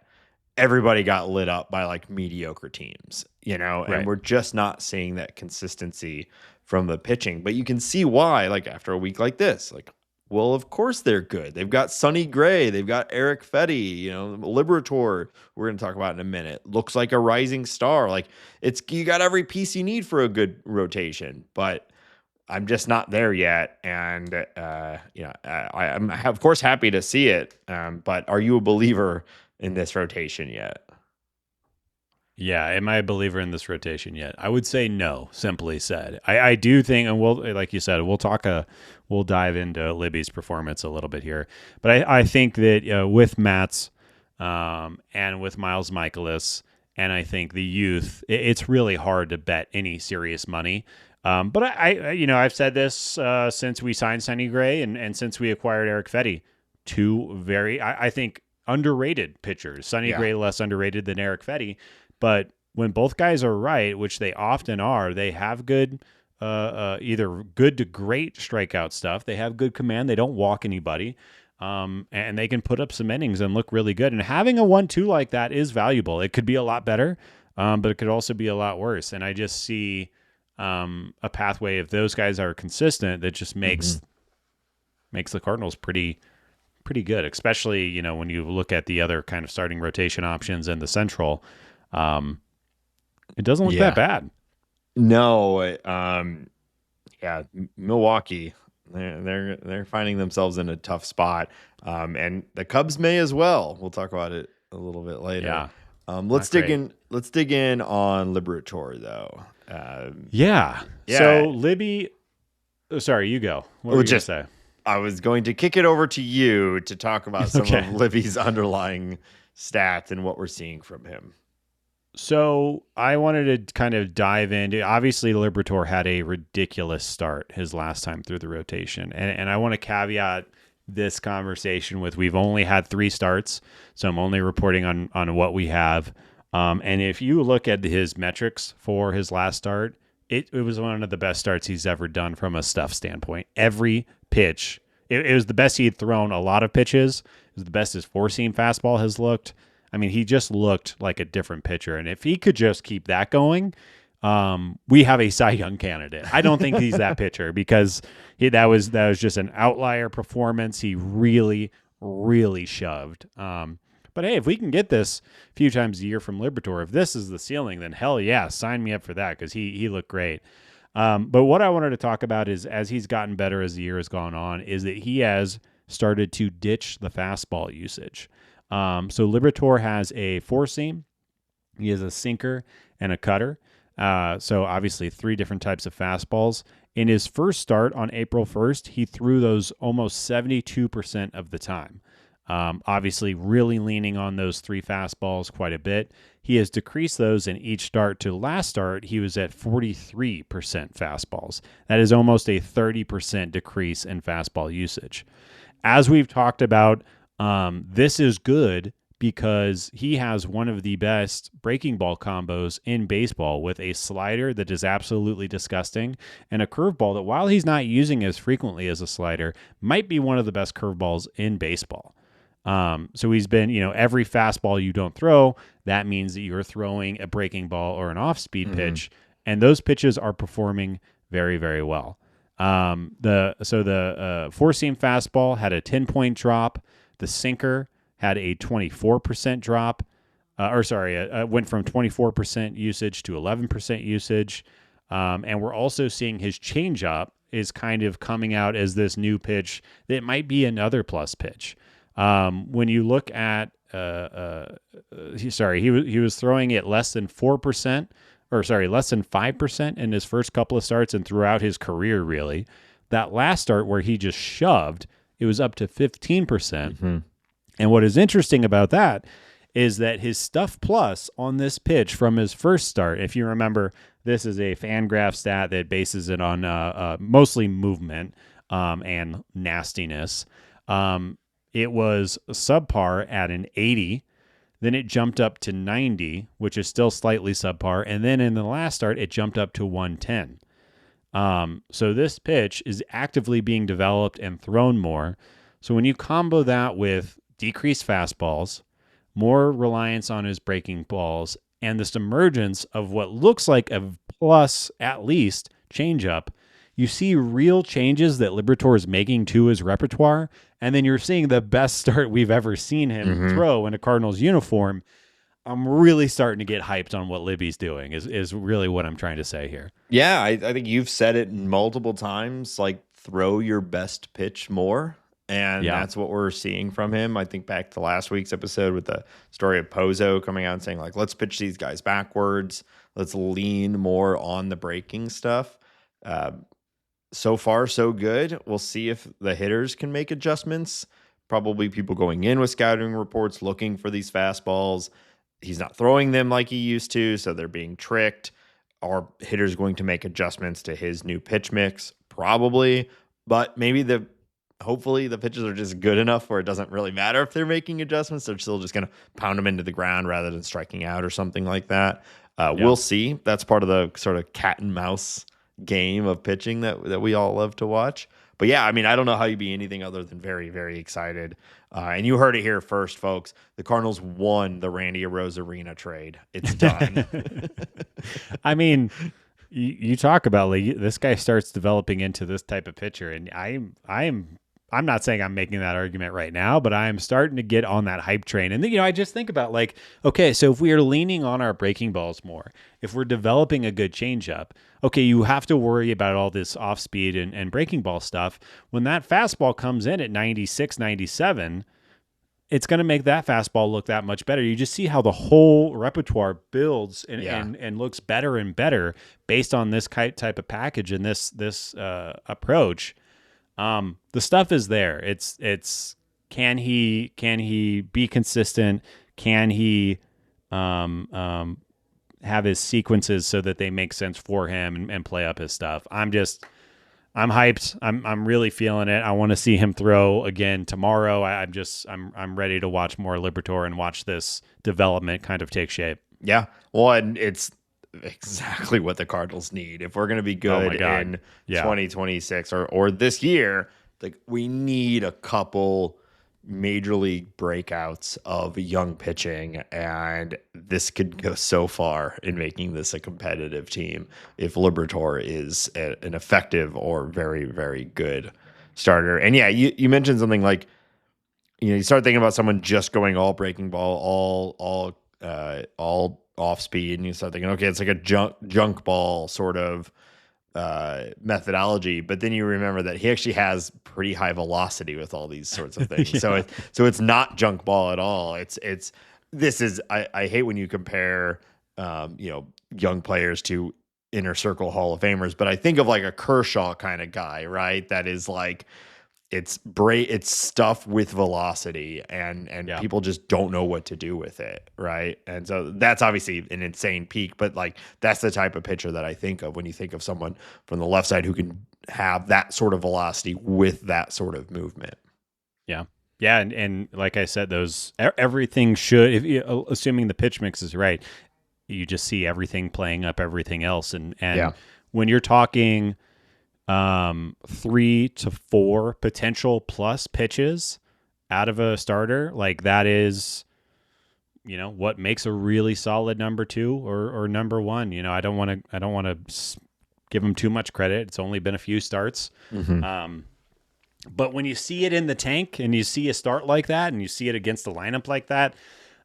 everybody got lit up by like mediocre teams, and Right. we're just not seeing that consistency from the pitching. But you can see why, like after a week like this, like, well, of course they're good. They've got Sonny Gray, they've got Eric Fetty, Liberatore, we're going to talk about in a minute. Looks like a rising star. Like you got every piece you need for a good rotation, but I'm just not there yet. And, I'm of course happy to see it. But are you a believer in this rotation yet? Yeah, am I a believer in this rotation yet? I would say no, simply said. I do think, and like you said, we'll dive into Libby's performance a little bit here. But I think that with Matt's and with Miles Michaelis, and I think the youth, it's really hard to bet any serious money. But I've said this since we signed Sonny Gray and since we acquired Eric Fetty, two very, I think, underrated pitchers. Sonny Gray less underrated than Eric Fetty. But when both guys are right, which they often are, they have good, either good to great strikeout stuff. They have good command. They don't walk anybody. And they can put up some innings and look really good. And having a 1-2 like that is valuable. It could be a lot better, but it could also be a lot worse. And I just see a pathway, if those guys are consistent, that just makes the Cardinals pretty good, especially, when you look at the other kind of starting rotation options in the Central. It doesn't look that bad. No, Milwaukee, they're finding themselves in a tough spot, and the Cubs may as well. We'll talk about it a little bit later. Yeah. Let's dig in on Liberatore though. So Libby, sorry, you go. What were you going to say? I was going to kick it over to you to talk about some of Libby's underlying stats and what we're seeing from him. So I wanted to kind of dive into, obviously Liberatore had a ridiculous start his last time through the rotation. And I want to caveat this conversation with, we've only had 3 starts, so I'm only reporting on what we have. And if you look at his metrics for his last start, it was one of the best starts he's ever done from a stuff standpoint. Every pitch, it was the best he'd thrown a lot of pitches. It was the best his 4-seam fastball has looked. I mean, he just looked like a different pitcher. And if he could just keep that going, we have a Cy Young candidate. I don't think he's that pitcher, because that was just an outlier performance. He really, really shoved. But hey, if we can get this a few times a year from Liberatore, if this is the ceiling, then hell yeah, sign me up for that, because he looked great. But what I wanted to talk about is, as he's gotten better as the year has gone on, is that he has started to ditch the fastball usage. So Liberatore has a 4-seam, he has a sinker, and a cutter. So obviously 3 different types of fastballs. In his first start on April 1st, he threw those almost 72% of the time. Obviously really leaning on those 3 fastballs quite a bit. He has decreased those in each start. To last start, he was at 43% fastballs. That is almost a 30% decrease in fastball usage. As we've talked about, this is good because he has one of the best breaking ball combos in baseball, with a slider that is absolutely disgusting and a curveball that, while he's not using as frequently as a slider, might be one of the best curveballs in baseball. So he's been, every fastball you don't throw, that means that you're throwing a breaking ball or an off-speed pitch, and those pitches are performing very, very well. The 4-seam fastball had a 10-point drop. The sinker had a 24% drop, went from 24% usage to 11% usage. And we're also seeing his changeup is kind of coming out as this new pitch that might be another plus pitch. When you look at, he was throwing it less than 4%, less than 5% in his first couple of starts and throughout his career, really. That last start where he just shoved, it was up to 15%. And what is interesting about that is that his stuff plus on this pitch from his first start, if you remember, this is a Fangraph stat that bases it on mostly movement and nastiness. It was subpar at an 80. Then it jumped up to 90, which is still slightly subpar. And then in the last start, it jumped up to 110. So this pitch is actively being developed and thrown more. So when you combo that with decreased fastballs, more reliance on his breaking balls, and this emergence of what looks like a plus at least changeup, you see real changes that Liberatore is making to his repertoire, and then you're seeing the best start we've ever seen him throw in a Cardinals uniform. I'm really starting to get hyped on what Libby's doing is really what I'm trying to say here. Yeah, I think you've said it multiple times, like throw your best pitch more. And that's what we're seeing from him. I think back to last week's episode with the story of Pozo coming out and saying, like, let's pitch these guys backwards. Let's lean more on the breaking stuff. So far, so good. We'll see if the hitters can make adjustments. Probably people going in with scouting reports looking for these fastballs. He's not throwing them like he used to, so they're being tricked. Are hitters going to make adjustments to his new pitch mix? Probably. But maybe hopefully the pitches are just good enough where it doesn't really matter if they're making adjustments. They're still just going to pound them into the ground rather than striking out or something like that. We'll see. That's part of the sort of cat and mouse game of pitching that we all love to watch. But yeah, I mean, I don't know how you'd be anything other than very, very excited. And you heard it here first, folks. The Cardinals won the Randy Arozarena trade. It's done. I mean, you talk about like this guy starts developing into this type of pitcher, and I'm not saying I'm making that argument right now, but I am starting to get on that hype train. And I just think about like, okay, so if we are leaning on our breaking balls more, if we're developing a good changeup, okay, you have to worry about all this off speed and breaking ball stuff. When that fastball comes in at 96, 97, it's going to make that fastball look that much better. You just see how the whole repertoire builds and looks better and better based on this type of package and this approach. The stuff is there. It's can he be consistent? Can he have his sequences so that they make sense for him and play up his stuff? I'm hyped. I'm really feeling it. I want to see him throw again tomorrow. I'm ready to watch more Liberatore and watch this development kind of take shape. Yeah. Well, and it's exactly what the Cardinals need. If we're going to be good in 2026 or this year, like we need a couple major league breakouts of young pitching, and this could go so far in making this a competitive team if Liberatore is an effective or very, very good starter. And yeah, you mentioned something like, you start thinking about someone just going all breaking ball, all off speed, and you start thinking, okay, it's like a junk ball sort of methodology, but then you remember that he actually has pretty high velocity with all these sorts of things. So it's not junk ball at all. I hate when you compare young players to inner circle Hall of Famers, but I think of like a Kershaw kind of guy, right? That is like it's stuff with velocity, and people just don't know what to do with it, right? And so that's obviously an insane peak, but like that's the type of pitcher that I think of when you think of someone from the left side who can have that sort of velocity with that sort of movement. Yeah, and like I said, everything should, assuming the pitch mix is right, you just see everything playing up everything else, and when you're talking 3 to 4 potential plus pitches out of a starter, like that is, what makes a really solid number 2 or number 1. I don't want to give him too much credit. It's only been a few starts. But when you see it in the tank and you see a start like that and you see it against a lineup like that,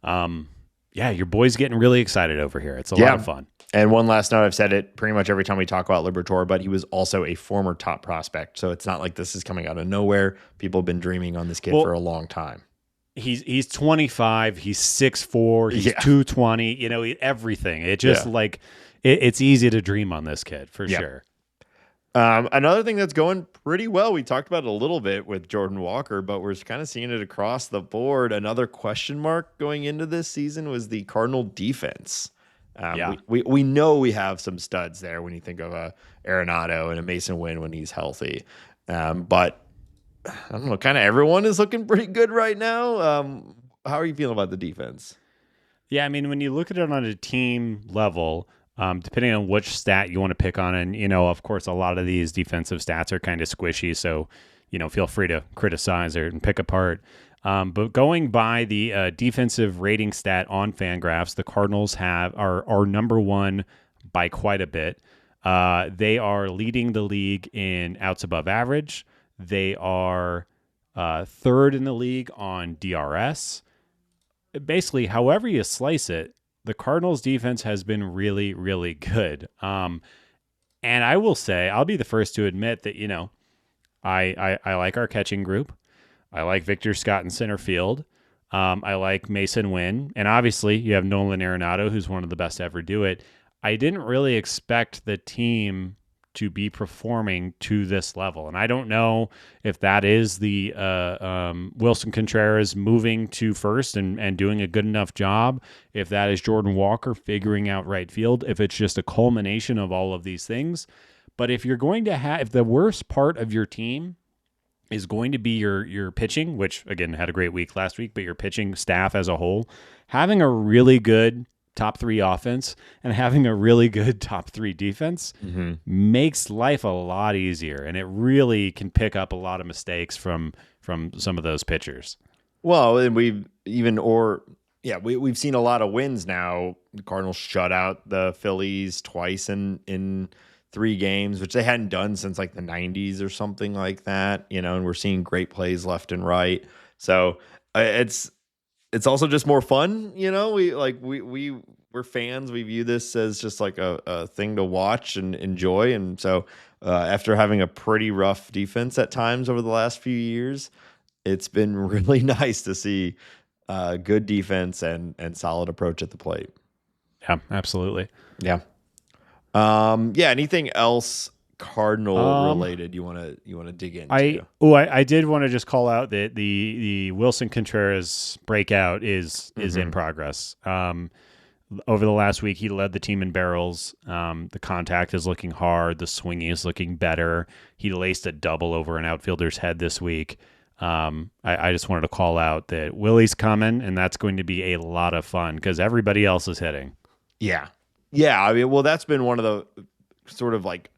your boy's getting really excited over here. It's a lot of fun. And one last note, I've said it pretty much every time we talk about Liberatore, but he was also a former top prospect. So it's not like this is coming out of nowhere. People have been dreaming on this kid for a long time. He's 25. He's 6'4". He's 220. Everything. It just it's easy to dream on this kid for sure. Another thing that's going pretty well, we talked about it a little bit with Jordan Walker, but we're kind of seeing it across the board. Another question mark going into this season was the Cardinal defense. We know we have some studs there when you think of a Arenado and a Masyn Winn when he's healthy. But I don't know, kind of everyone is looking pretty good right now. How are you feeling about the defense? Yeah, I mean, when you look at it on a team level, depending on which stat you want to pick on, and of course, a lot of these defensive stats are kind of squishy, so feel free to criticize or pick apart. But going by the defensive rating stat on Fangraphs, the Cardinals are number one by quite a bit. They are leading the league in outs above average. They are third in the league on DRS. Basically, however you slice it, the Cardinals defense has been really, really good. And I will say, I'll be the first to admit that, I like our catching group. I like Victor Scott in center field. I like Masyn Winn. And obviously, you have Nolan Arenado, who's one of the best to ever do it. I didn't really expect the team to be performing to this level. And I don't know if that is the Willson Contreras moving to first and doing a good enough job, if that is Jordan Walker figuring out right field, if it's just a culmination of all of these things. But if you're going to if the worst part of your team is going to be your pitching, which again had a great week last week, but your pitching staff as a whole, having a really good top three offense and having a really good top three defense makes life a lot easier, and it really can pick up a lot of mistakes from some of those pitchers. Well, and we've seen a lot of wins now. The Cardinals shut out the Phillies twice in 3 games, which they hadn't done since like the 90s or something like that, and we're seeing great plays left and right. So it's also just more fun, we're fans. We view this as just like a thing to watch and enjoy. And so after having a pretty rough defense at times over the last few years, it's been really nice to see good defense and solid approach at the plate. Yeah, absolutely. Yeah. Anything else Cardinal related you want to dig into? I did want to just call out that the Willson Contreras breakout is in progress. Over the last week, he led the team in barrels. The contact is looking hard. The swinging is looking better. He laced a double over an outfielder's head this week. I just wanted to call out that Willie's coming, and that's going to be a lot of fun because everybody else is hitting. Yeah. Yeah. I mean, well, that's been one of the sort of like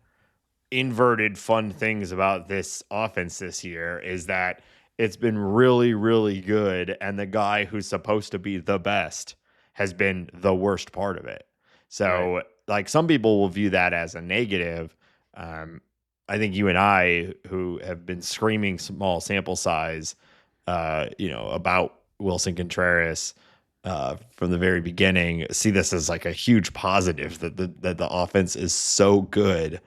inverted fun things about this offense this year is that it's been really, really good. And the guy who's supposed to be the best has been the worst part of it. So like some people will view that as a negative. I think you and I, who have been screaming small sample size, about Willson Contreras from the very beginning, see this as like a huge positive that the offense is so good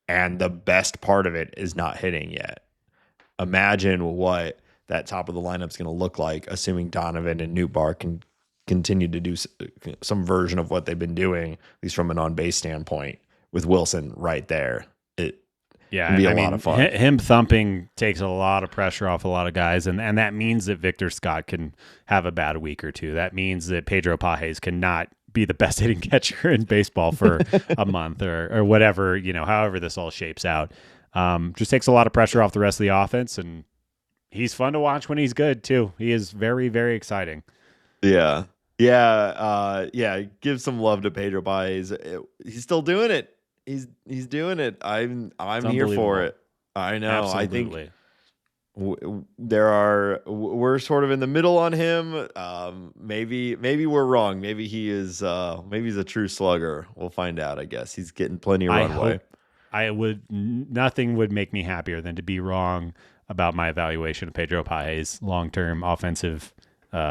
and the best part of it is not hitting yet. Imagine what that top of the lineup is going to look like, assuming Donovan and Nootbaar can continue to do some version of what they've been doing, at least from an on-base standpoint, with Willson right there. It'd be a lot of fun. Him thumping takes a lot of pressure off a lot of guys, and that means that Victor Scott can have a bad week or two. That means that Pedro Pages cannot be the best hitting catcher in baseball for a month or whatever, however this all shapes out. Just takes a lot of pressure off the rest of the offense, and he's fun to watch when he's good too. He is very, very exciting. Yeah. Yeah. Give some love to Pedro Pages. He's still doing it. He's doing it. I'm here for it. I know. Absolutely. I think we're sort of in the middle on him. Maybe we're wrong. Maybe he is. Maybe he's a true slugger. We'll find out. I guess he's getting plenty of runway. Nothing would make me happier than to be wrong about my evaluation of Pedro Pages' long-term offensive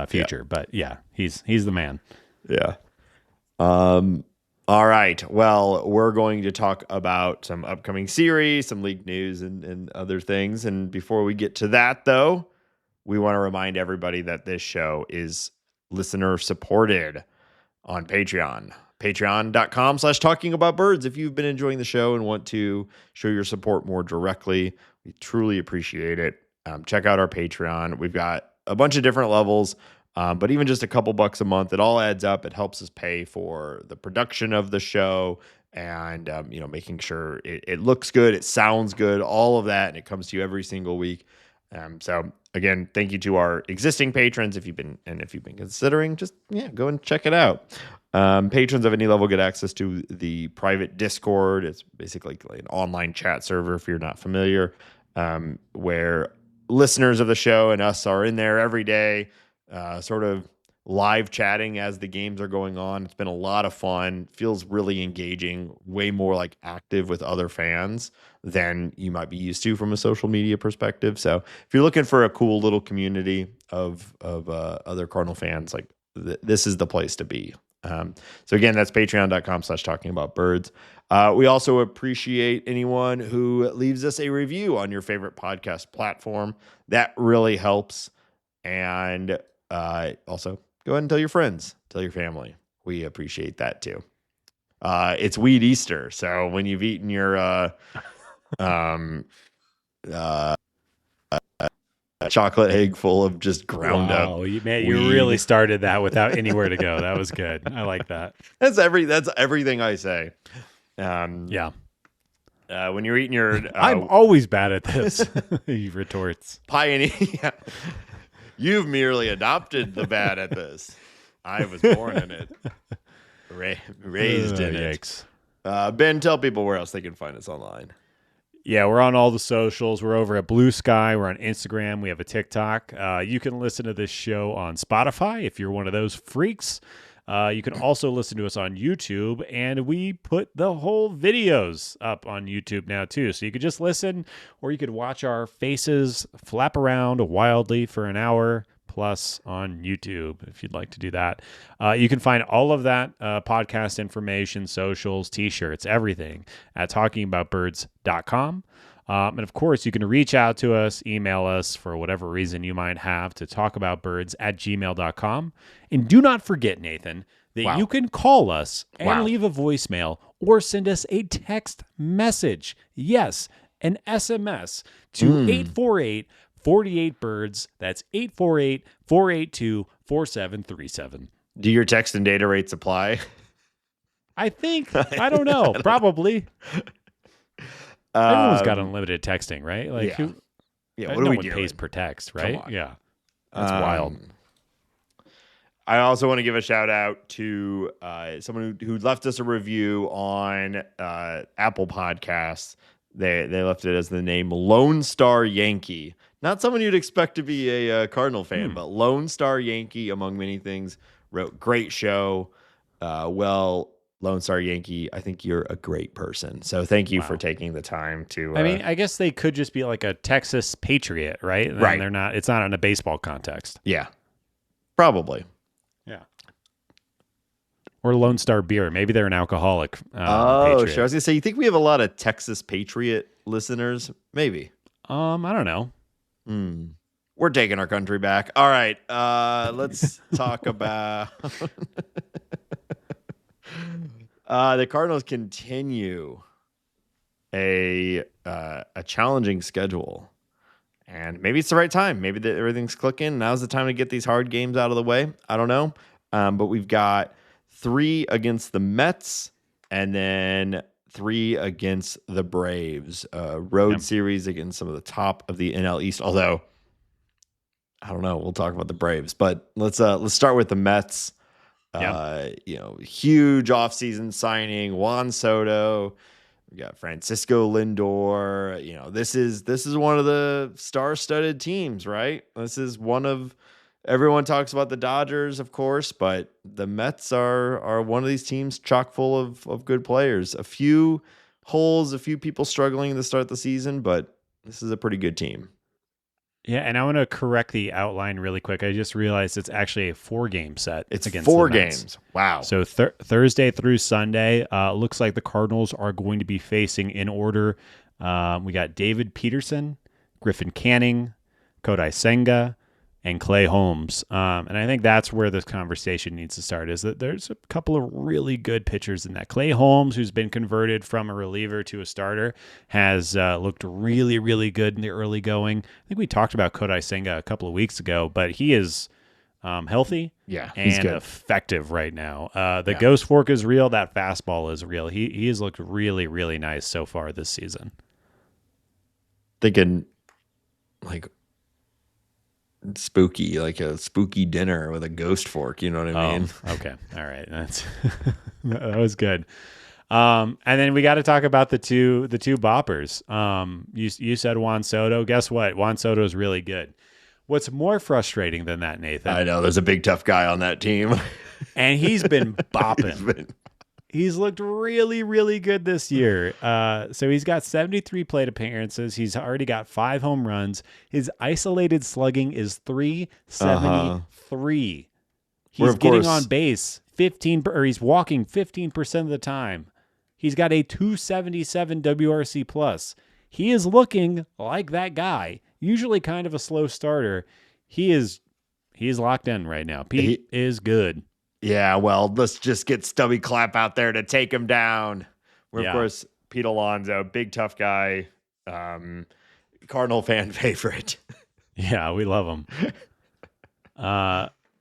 future. Yeah. But yeah, he's the man. Yeah. All right. Well, we're going to talk about some upcoming series, some league news, and other things. And before we get to that, though, we want to remind everybody that this show is listener supported on Patreon. Patreon.com/talkingaboutbirds. If you've been enjoying the show and want to show your support more directly, we truly appreciate it. Check out our Patreon. We've got a bunch of different levels. But even just a couple bucks a month, it all adds up. It helps us pay for the production of the show and, making sure it looks good, it sounds good, all of that. And it comes to you every single week. So again, thank you to our existing patrons. If you've been considering, just go and check it out. Patrons of any level get access to the private Discord. It's basically like an online chat server if you're not familiar, where listeners of the show and us are in there every day, sort of live chatting as the games are going on. It's been a lot of fun. Feels really engaging, way more like active with other fans than you might be used to from a social media perspective. So if you're looking for a cool little community of other Cardinal fans, like this is the place to be. So again, that's patreon.com/talkingaboutbirds. We also appreciate anyone who leaves us a review on your favorite podcast platform. That really helps. And also go ahead and tell your friends, tell your family. We appreciate that too. It's Weed Easter. So when you've eaten your chocolate egg full of just ground up. You really started that without anywhere to go. That was good. I like that. That's everything I say. When you're eating your I'm always bad at this. He retorts. Pioneer. You've merely adopted the bad at this. I was born in it. Raised in it. Ben, tell people where else they can find us online. Yeah, we're on all the socials. We're over at Blue Sky. We're on Instagram. We have a TikTok. You can listen to this show on Spotify if you're one of those freaks. You can also listen to us on YouTube, and we put the whole videos up on YouTube now too. So you could just listen, or you could watch our faces flap around wildly for an hour plus on YouTube if you'd like to do that. You can find all of that podcast information, socials, t-shirts, everything at talkingaboutbirds.com. And of course, you can reach out to us, email us for whatever reason you might have to talkaboutbirds@gmail.com. And do not forget, Nathan, that you can call us and leave a voicemail or send us a text message. Yes, an SMS to 848-48-BIRDS. That's 848-482-4737. Do your text and data rates apply? I think. I don't know. Probably. Everyone's got unlimited texting, right? Like, what no do we one do? pays per text, right? Yeah. That's wild. I also want to give a shout out to someone who left us a review on Apple Podcasts. They left it as the name Lone Star Yankee. Not someone you'd expect to be a Cardinal fan, but Lone Star Yankee, among many things, wrote great show. Lone Star Yankee, I think you're a great person. So thank you for taking the time to... I mean, I guess they could just be like a Texas Patriot, right? And right. They're not. It's not in a baseball context. Yeah. Probably. Yeah. Or Lone Star Beer. Maybe they're an alcoholic. Sure. I was going to say, you think we have a lot of Texas Patriot listeners? Maybe. I don't know. We're taking our country back. All right. Let's talk about... the Cardinals continue a challenging schedule, and maybe it's the right time. Maybe everything's clicking. Now's the time to get these hard games out of the way. I don't know, but we've got 3 against the Mets, and then 3 against the Braves. Road series against some of the top of the NL East. Although I don't know, we'll talk about the Braves, but let's start with the Mets. Huge offseason signing, Juan Soto. We got Francisco Lindor. This is one of the star-studded teams, right? This is one of... Everyone talks about the Dodgers, of course, but the Mets are one of these teams chock full of good players. A few holes, a few people struggling to start the season, but this is a pretty good team. Yeah, and I want to correct the outline really quick. I just realized it's actually a 4-game set. It's against 4 the Mets. games. Wow. So Thursday through Sunday, looks like the Cardinals are going to be facing in order. We got David Peterson, Griffin Canning, Kodai Senga, and Clay Holmes. And I think that's where this conversation needs to start, is that there's a couple of really good pitchers in that. Clay Holmes, who's been converted from a reliever to a starter, has looked really, really good in the early going. I think we talked about Kodai Senga a couple of weeks ago, but he is healthy and effective right now. The Ghost Fork is real. That fastball is real. He has looked really, really nice so far this season. Thinking, like, spooky, like a spooky dinner with a ghost fork. You know what I mean? Okay. All right. That's that was good. And then we got to talk about the two boppers. You said Juan Soto. Guess what? Juan Soto is really good. What's more frustrating than that, Nathan? I know there's a big tough guy on that team, and he's been bopping. He's looked really, really good this year. So he's got 73 plate appearances. He's already got 5 home runs. His isolated slugging is 373. He's getting on base 15, or he's walking 15% of the time. He's got a 277 WRC plus. He is looking like that guy. Usually kind of a slow starter. He's locked in right now. Pete is good. Yeah, well, let's just get Stubby Clapp out there to take him down. Of course, Pete Alonso, big tough guy, Cardinal fan favorite. Yeah, we love him.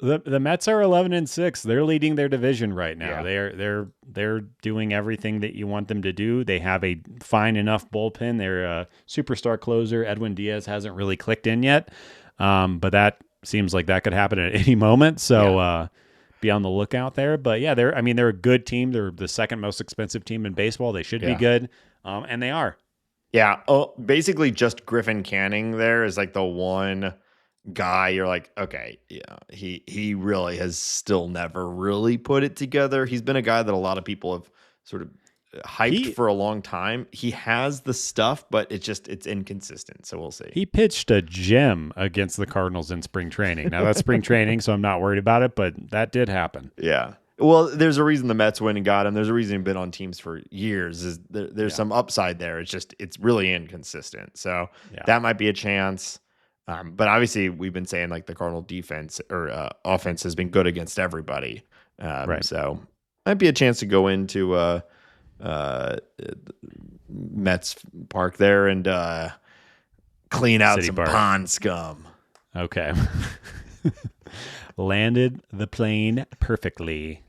The Mets are 11-6. They're leading their division right now. Yeah. They're doing everything that you want them to do. They have a fine enough bullpen. Their superstar closer Edwin Diaz hasn't really clicked in yet, but that seems like that could happen at any moment. So be on the lookout there. But yeah, they're a good team. They're the second most expensive team in baseball. They should be good, and they are. Yeah. Oh, basically, just Griffin Canning there is like the one guy you're like, okay, yeah, he really has still never really put it together. He's been a guy that a lot of people have sort of hyped for a long time. He has the stuff, but it's inconsistent. So we'll see. He pitched a gem against the Cardinals in spring training. Now that's spring training, so I'm not worried about it, but that did happen. Yeah. Well, there's a reason the Mets went and got him. There's a reason he's been on teams for years. There's some upside there. It's really inconsistent. So that might be a chance. But obviously, we've been saying like the Cardinal defense or offense has been good against everybody. Right. So might be a chance to go into Mets Park there and clean out some pond scum. Okay. Landed the plane perfectly.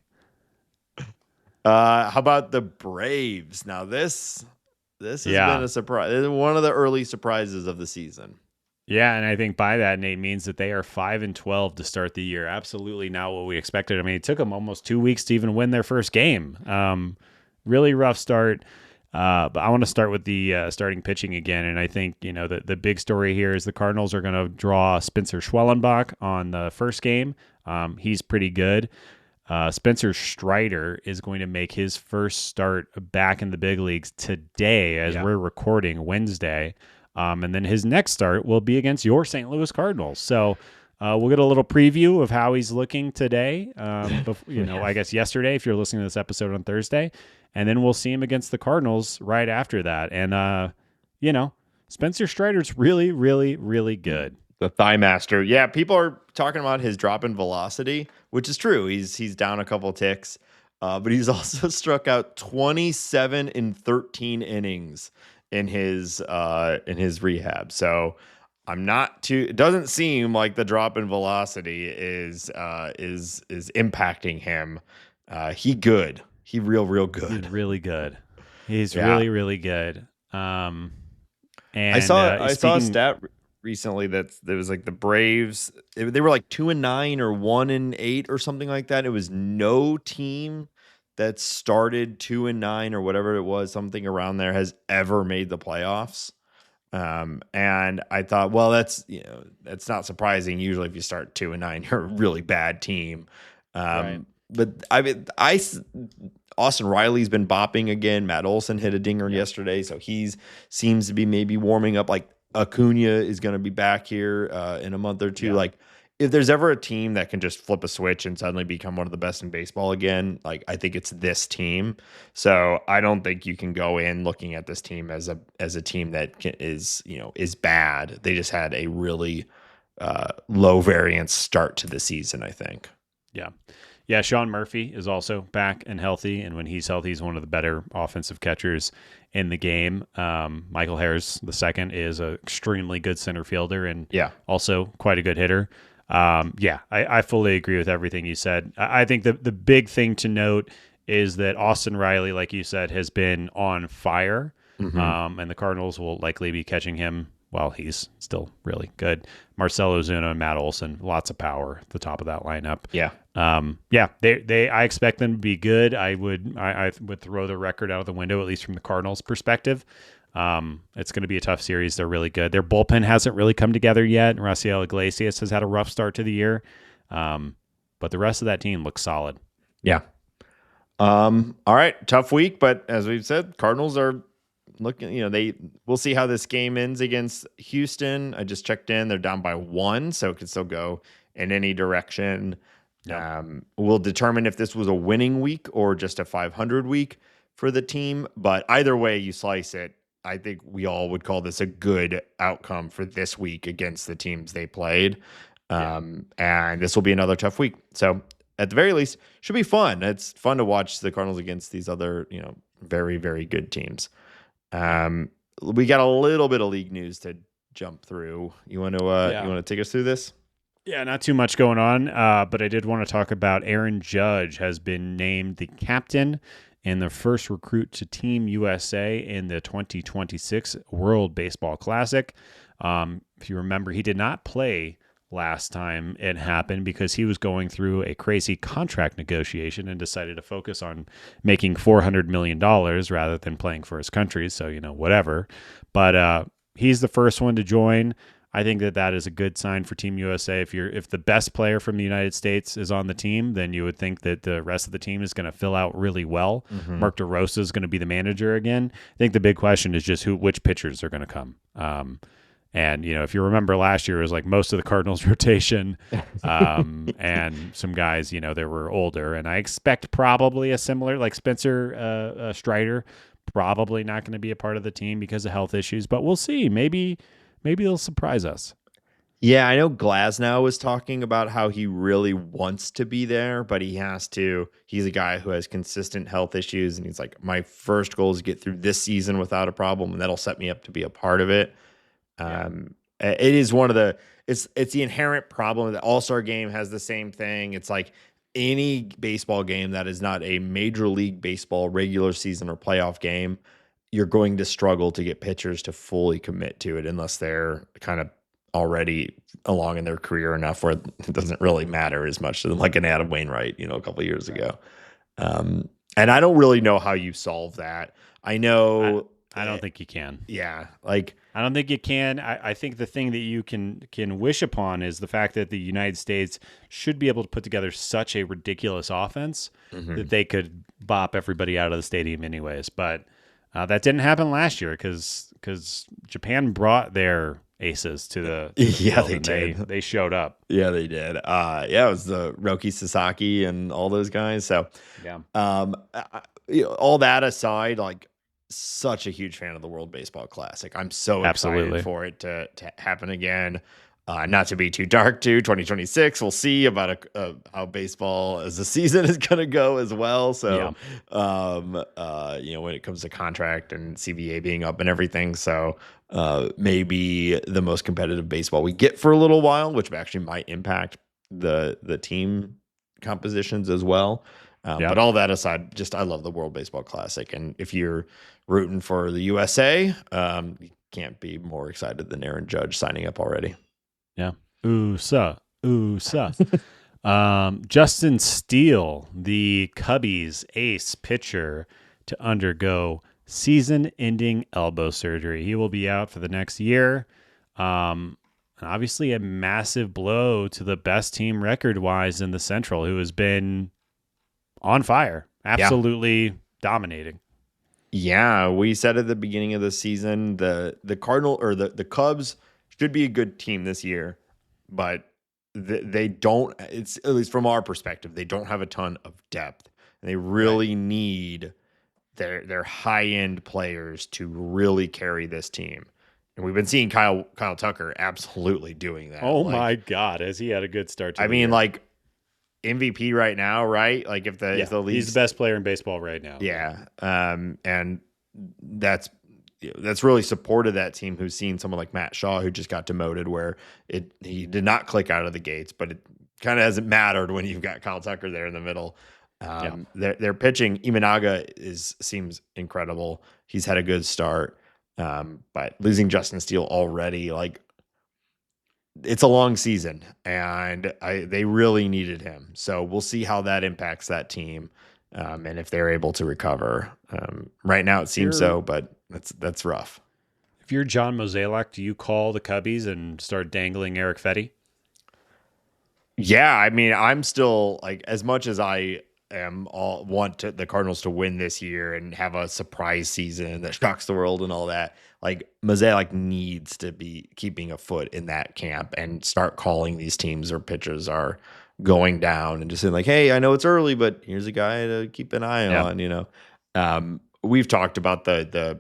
How about the Braves? Now this has been a surprise. One of the early surprises of the season. Yeah, and I think by that, Nate, means that they are 5-12 to start the year. Absolutely not what we expected. I mean, it took them almost 2 weeks to even win their first game. Really rough start. But I want to start with the starting pitching again. And I think, the big story here is the Cardinals are going to draw Spencer Schwellenbach on the first game. He's pretty good. Spencer Strider is going to make his first start back in the big leagues today as we're recording Wednesday. And then his next start will be against your St. Louis Cardinals. So we'll get a little preview of how he's looking today. I guess yesterday, if you're listening to this episode on Thursday. And then we'll see him against the Cardinals right after that. And, Spencer Strider's really, really, really good. The thigh master. Yeah, people are talking about his drop in velocity, which is true. He's down a couple ticks, but he's also struck out 27 in 13 innings in his rehab. So I'm not too. It doesn't seem like the drop in velocity is impacting him. He good. He real good. He's really good. He's really, really good. And I saw a stat recently that there was like the Braves. They were like 2-9 or 1-8 or something like that. It was no team that started 2-9 or whatever it was, something around there, has ever made the playoffs. And I thought, well, that's not surprising. Usually, if you start 2-9, you're a really bad team. Right. But Austin Riley's been bopping again. Matt Olson hit a dinger yesterday, so he seems to be maybe warming up. Like Acuna is going to be back here in a month or two. Yeah. Like if there's ever a team that can just flip a switch and suddenly become one of the best in baseball again, like I think it's this team. So I don't think you can go in looking at this team as a team that is bad. They just had a really low variance start to the season, I think. Yeah. Yeah, Sean Murphy is also back and healthy, and when he's healthy, he's one of the better offensive catchers in the game. Michael Harris II is an extremely good center fielder and also quite a good hitter. I fully agree with everything you said. I think the big thing to note is that Austin Riley, like you said, has been on fire, and the Cardinals will likely be catching him well, he's still really good. Marcell Ozuna and Matt Olson, lots of power at the top of that lineup. Yeah. I expect them to be good. I would throw the record out of the window, at least from the Cardinals' perspective. It's going to be a tough series. They're really good. Their bullpen hasn't really come together yet. Raciel Iglesias has had a rough start to the year. But the rest of that team looks solid. Yeah. All right. Tough week, but as we've said, Cardinals are looking, we'll see how this game ends against Houston. I just checked in. They're down by 1, so it could still go in any direction. Yep. We'll determine if this was a winning week or just a 500 week for the team. But either way you slice it, I think we all would call this a good outcome for this week against the teams they played. And this will be another tough week. So at the very least, should be fun. It's fun to watch the Cardinals against these other, very, very good teams. We got a little bit of league news to jump through. You want to take us through this? Yeah, not too much going on, but I did want to talk about Aaron Judge has been named the captain and the first recruit to Team USA in the 2026 World Baseball Classic. If you remember, he did not play last time it happened because he was going through a crazy contract negotiation and decided to focus on making $400 million rather than playing for his country. So, whatever. But he's the first one to join. I think that is a good sign for Team USA. If the best player from the United States is on the team, then you would think that the rest of the team is going to fill out really well. Mm-hmm. Mark DeRosa is going to be the manager again. I think the big question is just which pitchers are going to come. And, if you remember last year, it was like most of the Cardinals rotation and some guys, they were older. And I expect probably a similar, like Spencer Strider, probably not going to be a part of the team because of health issues. But we'll see. Maybe they'll surprise us. Yeah, I know Glasnow was talking about how he really wants to be there, but he has to. He's a guy who has consistent health issues. And he's like, my first goal is to get through this season without a problem. And that'll set me up to be a part of it. It is one of the it's the inherent problem. The All-Star game has the same thing. It's like any baseball game that is not a Major League Baseball regular season or playoff game, you're going to struggle to get pitchers to fully commit to it unless they're kind of already along in their career enough where it doesn't really matter as much than like an Adam Wainwright, a couple of years ago. And I don't really know how you solve that. I know. I don't think you can. Yeah. I don't think you can. I think the thing that you can wish upon is the fact that the United States should be able to put together such a ridiculous offense that they could bop everybody out of the stadium anyways. But that didn't happen last year because Japan brought their aces to the yeah, they did. They showed up. Yeah, they did. It was the Roki Sasaki and all those guys. So yeah. All that aside, such a huge fan of the World Baseball Classic. I'm so excited for it to happen again. Not to be too dark, too. 2026, we'll see about how baseball as a season is going to go as well. So, when it comes to contract and CBA being up and everything, so maybe the most competitive baseball we get for a little while, which actually might impact the team compositions as well. But all that aside, I love the World Baseball Classic. And if you're rooting for the USA, you can't be more excited than Aaron Judge signing up already. Yeah. Ooh-sa. Justin Steele, the Cubbies ace pitcher, to undergo season-ending elbow surgery. He will be out for the next year. And obviously a massive blow to the best team record-wise in the Central, who has been on fire, absolutely dominating. Yeah, we said at the beginning of the season the Cubs should be a good team this year, but they don't. It's at least from our perspective, they don't have a ton of depth, and they really need their high end players to really carry this team. And we've been seeing Kyle Tucker absolutely doing that. Oh my God, has he had a good start to the year. Like MVP right now, right? If the league, he's the best player in baseball right now. Yeah. And that's really supported that team who's seen someone like Matt Shaw, who just got demoted, where he did not click out of the gates, but it kind of hasn't mattered when you've got Kyle Tucker there in the middle. Their pitching, Imanaga seems incredible. He's had a good start. But losing Justin Steele already, like, it's a long season, and they really needed him. So we'll see how that impacts that team, and if they're able to recover. Right now it seems so, but that's rough. If you're John Mozeliak, do you call the Cubbies and start dangling Eric Fetty? Yeah, I mean, I'm still, like, as much as I want the Cardinals to win this year and have a surprise season that shocks the world and all that. Like, Mozeliak needs to be keeping a foot in that camp and start calling these teams or pitchers are going down and just saying, like, hey, I know it's early, but here's a guy to keep an eye on. We've talked about the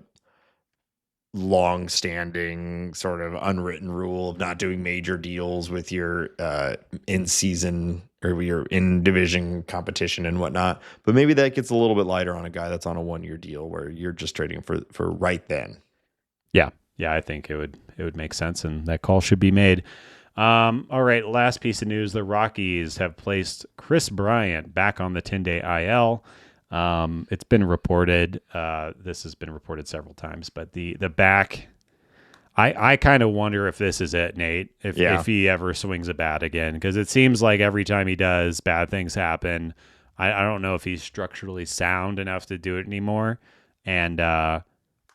long-standing sort of unwritten rule of not doing major deals with your in-season or your in-division competition and whatnot. But maybe that gets a little bit lighter on a guy that's on a one-year deal where you're just trading for right then. Yeah, I think it would make sense, and that call should be made. All right, last piece of news: the Rockies have placed Chris Bryant back on the 10-day IL. It's been reported. This has been reported several times, but the back. I kind of wonder if this is it, Nate. If he ever swings a bat again, because it seems like every time he does, bad things happen. I don't know if he's structurally sound enough to do it anymore, and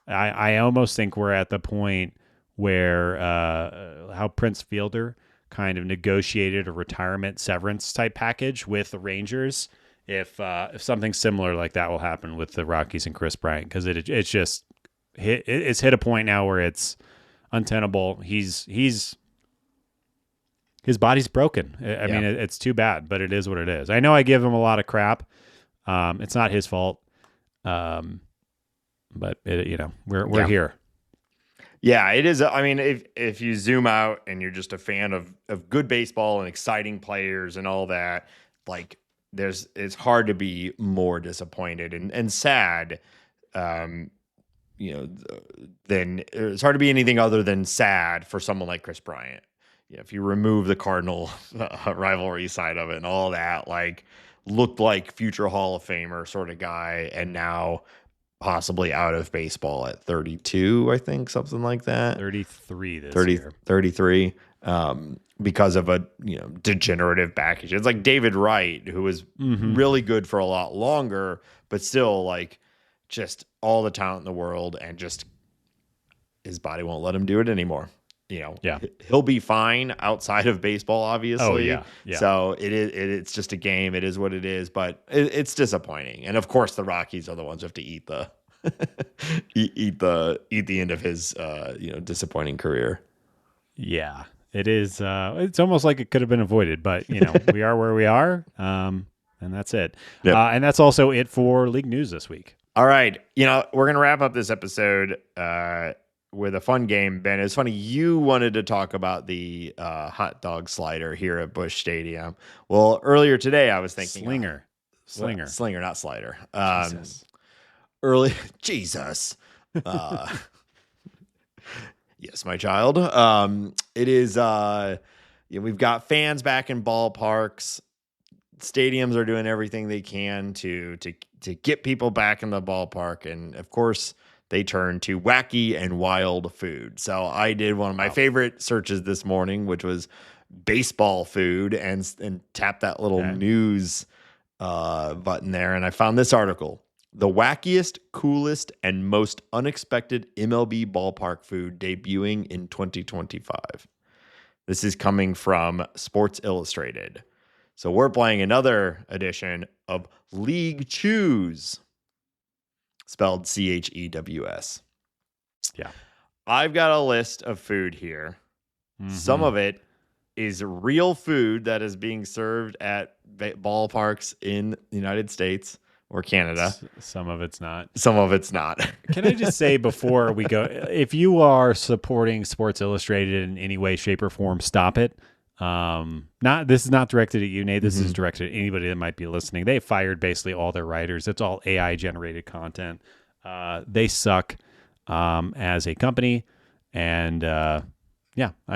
I almost think we're at the point where how Prince Fielder kind of negotiated a retirement severance type package with the Rangers. If something similar like that will happen with the Rockies and Chris Bryant, because it's just hit a point now where it's untenable. His body's broken. I mean, it's too bad, but it is what it is. I know I give him a lot of crap. It's not his fault. But we're here. Yeah, it is. I mean, if you zoom out and you're just a fan of good baseball and exciting players and all that, like, it's hard to be more disappointed and sad. Then it's hard to be anything other than sad for someone like Chris Bryant. Yeah, if you remove the Cardinal rivalry side of it and all that, like, looked like future Hall of Famer sort of guy, and now possibly out of baseball at 32, I think, something like that. 33 this year. 33, because of a degenerative back issue. It's like David Wright, who was really good for a lot longer, but still, like, just all the talent in the world, and just his body won't let him do it anymore. He'll be fine outside of baseball, obviously. Oh, yeah. So it's just a game. It is what it is, but it's disappointing. And of course, the Rockies are the ones who have to eat the eat the end of his disappointing career. Yeah, it is. It's almost like it could have been avoided, but we are where we are, and that's it. Yep. And that's also it for league news this week. All right, we're gonna wrap up this episode with a fun game. Ben, it's funny you wanted to talk about the hot dog slider here at Busch Stadium. Well, earlier today I was thinking Slinger, not slider. Jesus. Jesus. Yes, my child. It is. We've got fans back in ballparks. Stadiums are doing everything they can to get people back in the ballpark, and of course, they turn to wacky and wild food. So I did one of my favorite searches this morning, which was baseball food, and tapped that little news button there, and I found this article: the wackiest, coolest, and most unexpected MLB ballpark food debuting in 2025. This is coming from Sports Illustrated. So we're playing another edition of League Chews, spelled CHEWS. Yeah. I've got a list of food here. Some of it is real food that is being served at ballparks in the United States or Canada. Some of it's not. Some of it's not. Can I just say before we go, if you are supporting Sports Illustrated in any way, shape, or form, stop it. This is not directed at you, Nate. This is directed at anybody that might be listening. They fired basically all their writers. It's all AI generated content. They suck as a company, and I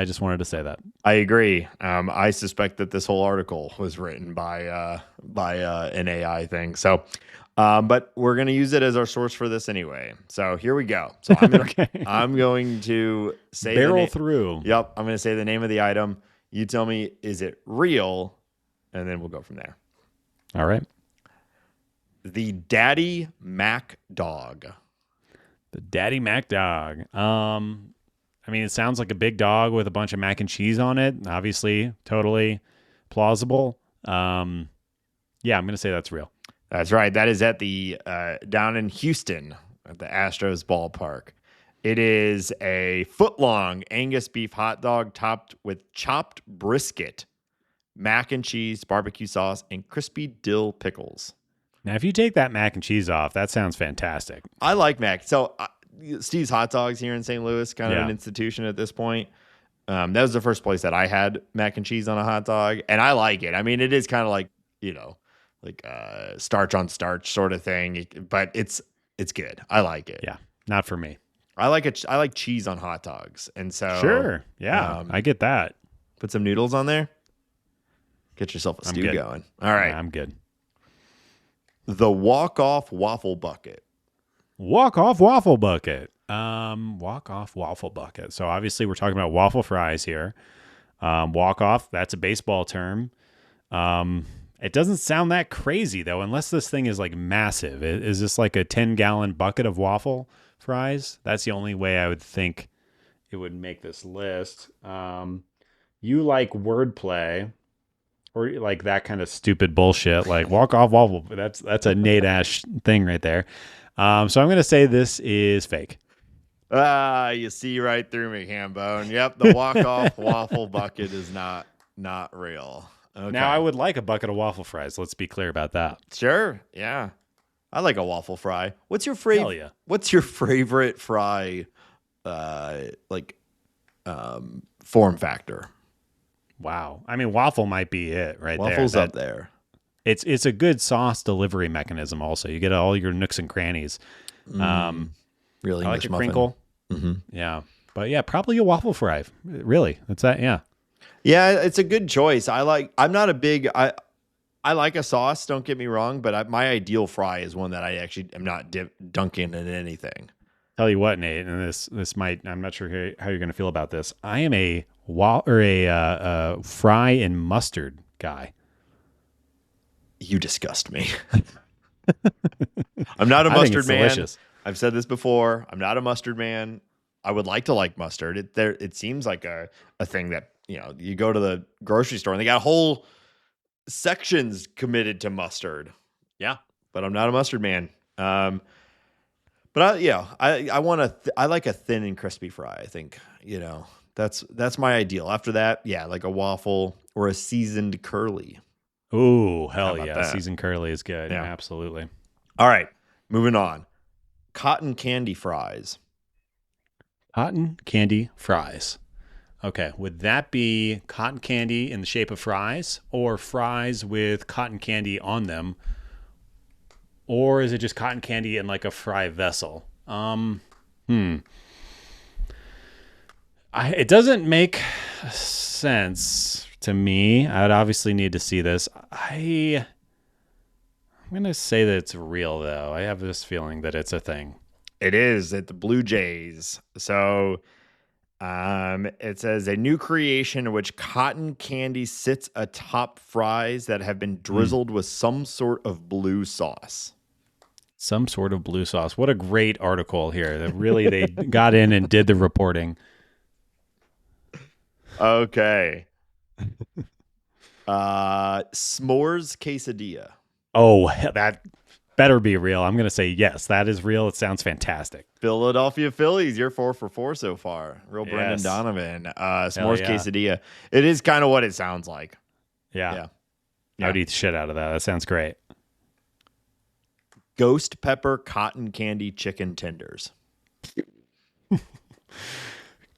just wanted to say that. I agree. I suspect that this whole article was written by an AI thing. So But we're gonna use it as our source for this anyway. So here we go. So I'm gonna Okay. I'm going to say Barrel through. Yep, I'm gonna say the name of the item. You tell me, is it real? And then we'll go from there. All right. The Daddy Mac Dog. The Daddy Mac Dog. I mean, it sounds like a big dog with a bunch of mac and cheese on it. Obviously, totally plausible. Yeah, I'm going to say that's real. That's right. That is at the down in Houston at the Astros ballpark. It is a foot-long Angus beef hot dog topped with chopped brisket, mac and cheese, barbecue sauce, and crispy dill pickles. Now, if you take that mac and cheese off, that sounds fantastic. I like mac. So Steve's Hot Dogs here in St. Louis, kind of an institution at this point. That was the first place that I had mac and cheese on a hot dog, and I like it. I mean, it is kind of like, starch on starch sort of thing, but it's good. I like it. Yeah, not for me. I like cheese on hot dogs, and so sure, yeah, I get that. Put some noodles on there. Get yourself a stew going. All right, yeah, I'm good. The walk-off waffle bucket. Walk-off waffle bucket. Walk-off waffle bucket. So obviously we're talking about waffle fries here. Walk-off, that's a baseball term. It doesn't sound that crazy though, unless this thing is like massive. Is this like a 10-gallon bucket of waffle fries? That's the only way I would think it would make this list. You like wordplay or like that kind of stupid bullshit, like walk-off waffle. That's a Nate Ash thing right there. So I'm going to say this is fake. You see right through me, Hambone. Yep, the walk-off waffle bucket is not real. Okay. Now, I would like a bucket of waffle fries. Let's be clear about that. Sure, yeah. I like a waffle fry. What's your Hell yeah. What's your favorite fry, form factor? Wow. I mean, waffle might be it right Waffle's there. Up there. It's a good sauce delivery mechanism also. You get all your nooks and crannies. Really I like English a muffin. crinkle. Mm-hmm. Yeah. But yeah, probably a waffle fry. Really. That's that. Yeah. Yeah, it's a good choice. I like a sauce, don't get me wrong, but my ideal fry is one that I actually am not dunking in anything. Tell you what, Nate, and this might, I'm not sure how you're going to feel about this. I am a fry and mustard guy. You disgust me. I'm not a mustard man. Delicious. I've said this before. I'm not a mustard man. I would like to like mustard. It seems like a thing that, you go to the grocery store and they got whole sections committed to mustard. Yeah. But I'm not a mustard man. But I like a thin and crispy fry. I think, that's my ideal. After that, yeah, like a waffle or a seasoned curly. Ooh, hell yeah. That? Seasoned curly is good. Yeah. Absolutely. All right. Moving on. Cotton candy fries. Cotton candy fries. Okay. Would that be cotton candy in the shape of fries or fries with cotton candy on them? Or is it just cotton candy in like a fry vessel? It doesn't make sense to me. I'd obviously need to see this. I'm going to say that it's real, though. I have this feeling that it's a thing. It is at the Blue Jays. So it says a new creation in which cotton candy sits atop fries that have been drizzled with some sort of blue sauce. Some sort of blue sauce. What a great article here. That really, they got in and did the reporting. Okay. S'mores quesadilla. Oh, that better be real. I'm going to say yes, that is real. It sounds fantastic. Philadelphia Phillies, you're 4 for 4 so far. Real Yes. Brendan Donovan. S'mores yeah. quesadilla. It is kind of what it sounds like. Yeah. Yeah. I would eat the shit out of that. That sounds great. Ghost pepper cotton candy chicken tenders.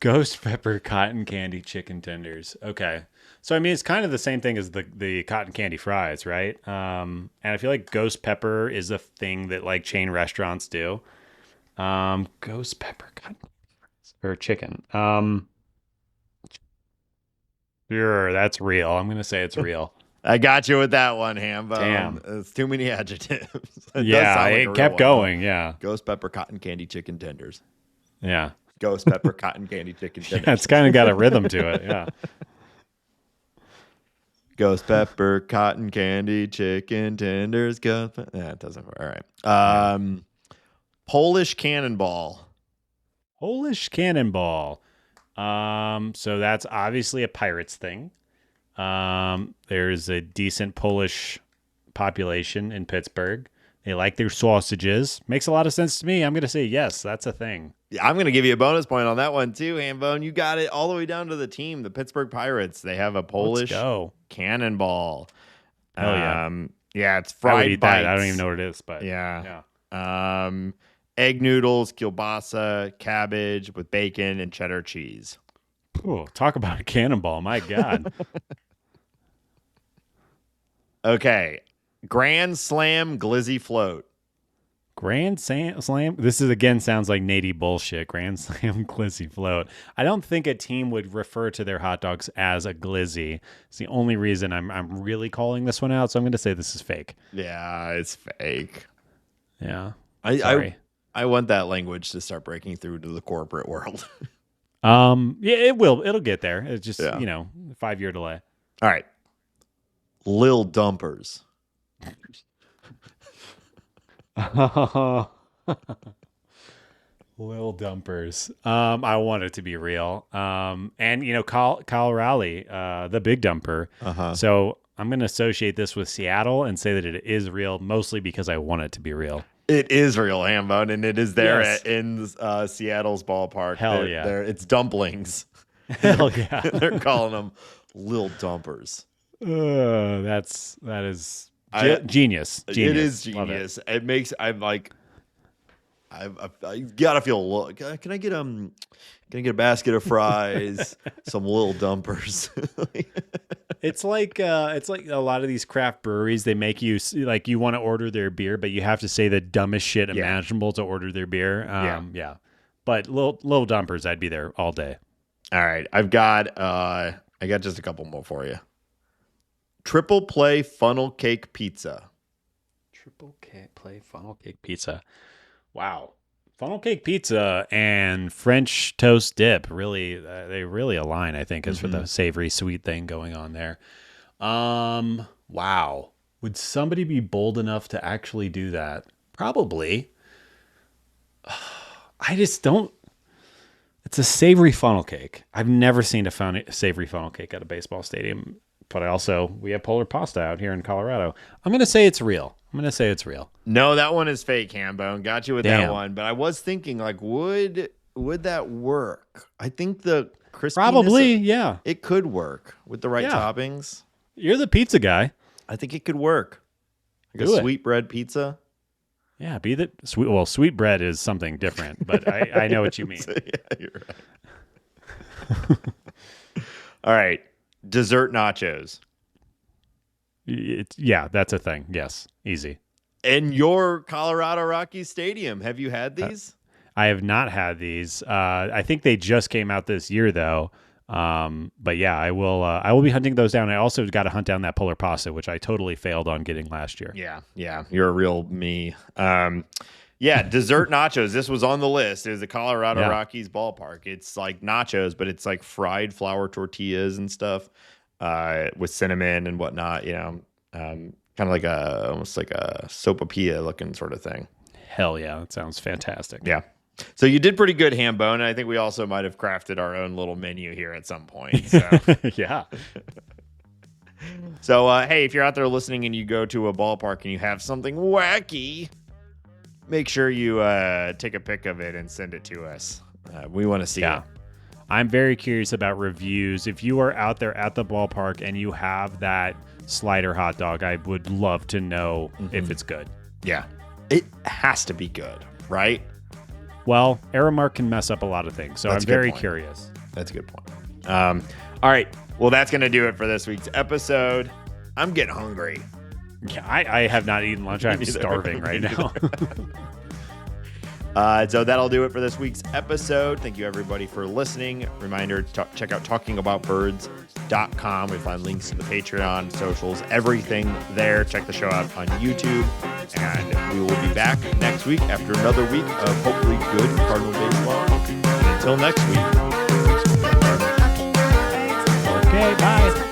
Ghost pepper cotton candy chicken tenders. Okay. So, I mean, it's kind of the same thing as the cotton candy fries, right? And I feel like ghost pepper is a thing that like chain restaurants do. Ghost pepper cotton or chicken. Sure, that's real. I'm going to say it's real. I got you with that one, Hambo. Damn. It's too many adjectives. It Yeah, it kept going. Yeah. Ghost pepper cotton candy chicken tenders. Yeah. Ghost pepper cotton candy chicken tenders. Yeah, it's kind of got a rhythm to it. Yeah. Ghost pepper cotton candy chicken tenders. It doesn't work. All right. Polish cannonball. Polish cannonball. So that's obviously a Pirates thing. There's a decent Polish population in Pittsburgh. They like their sausages. Makes a lot of sense to me. I'm going to say yes, that's a thing. Yeah, I'm going to give you a bonus point on that one too, Hambone. You got it all the way down to the team, the Pittsburgh Pirates. They have a Polish cannonball. Hell yeah. Yeah, it's fried bites. I don't even know what it is, but yeah. Egg noodles, kielbasa, cabbage with bacon and cheddar cheese. Ooh, talk about a cannonball. My God. Okay. Grand Slam Glizzy Float. Grand Slam? This is, again, sounds like Nady bullshit. Grand Slam Glizzy Float. I don't think a team would refer to their hot dogs as a glizzy. It's the only reason I'm really calling this one out, so I'm going to say this is fake. Yeah, it's fake. Yeah. Sorry. I want that language to start breaking through to the corporate world. Yeah, it will. It'll get there. It's just, 5-year delay. All right. Lil Dumpers. Lil Dumpers. I want it to be real. And Kyle Raleigh, the big dumper. So I'm going to associate this with Seattle and say that it is real, mostly because I want it to be real. It is real, Hambone, and it is there in Seattle's ballpark. Hell yeah. It's dumplings. Hell yeah. They're calling them Lil Dumpers. That is genius. It is genius. It makes I gotta feel a little. Can I get a basket of fries, some Lil Dumpers? It's like a lot of these craft breweries. They make you like you want to order their beer, but you have to say the dumbest shit imaginable to order their beer. Yeah. But Lil Dumpers, I'd be there all day. All right, I got just a couple more for you. Triple play funnel cake pizza. Triple play funnel cake pizza. Wow. Funnel cake pizza and French toast dip really they really align, I think, as for the savory sweet thing going on there. Wow. Would somebody be bold enough to actually do that? Probably. I just don't. It's a savory funnel cake. I've never seen a savory funnel cake at a baseball stadium. But we have polar pasta out here in Colorado. I'm going to say it's real. No, that one is fake, Hambone. Got you with that one. But I was thinking, would that work? I think the crispiness. Probably, yeah. It could work with the right toppings. You're the pizza guy. I think it could work. Like a sweet bread pizza. Yeah, be the sweet. Well, sweet bread is something different, but I know what you mean. Yeah, you're right. All right. Dessert nachos. That's a thing. Yes, easy. In your Colorado Rockies stadium, have you had these? I have not had these. I think they just came out this year, though. But yeah, I will be hunting those down. I also got to hunt down that polar pasta, which I totally failed on getting last year. Yeah, you're a real me. Dessert nachos. This was on the list. It was the Colorado Rockies ballpark. It's like nachos, but it's like fried flour tortillas and stuff with cinnamon and whatnot. Kind of like almost like a sopapilla looking sort of thing. Hell yeah, that sounds fantastic. Yeah. So you did pretty good, Hambone. I think we also might have crafted our own little menu here at some point. So. Yeah. So hey, if you're out there listening and you go to a ballpark and you have something wacky, make sure you take a pic of it and send it to us. We want to see it. I'm very curious about reviews. If you are out there at the ballpark and you have that slider hot dog, I would love to know if it's good. Yeah. It has to be good, right? Well, Aramark can mess up a lot of things, so I'm very curious. That's a good point. All right. Well, that's going to do it for this week's episode. I'm getting hungry. Yeah, I have not eaten lunch. I'm starving right now. So that'll do it for this week's episode. Thank you, everybody, for listening. Reminder to check out Talking About Birds cardinalbaseball.com. We find links to the Patreon, socials, everything there. Check the show out on YouTube. And we will be back next week after another week of hopefully good Cardinal baseball. And until next week. Okay, bye.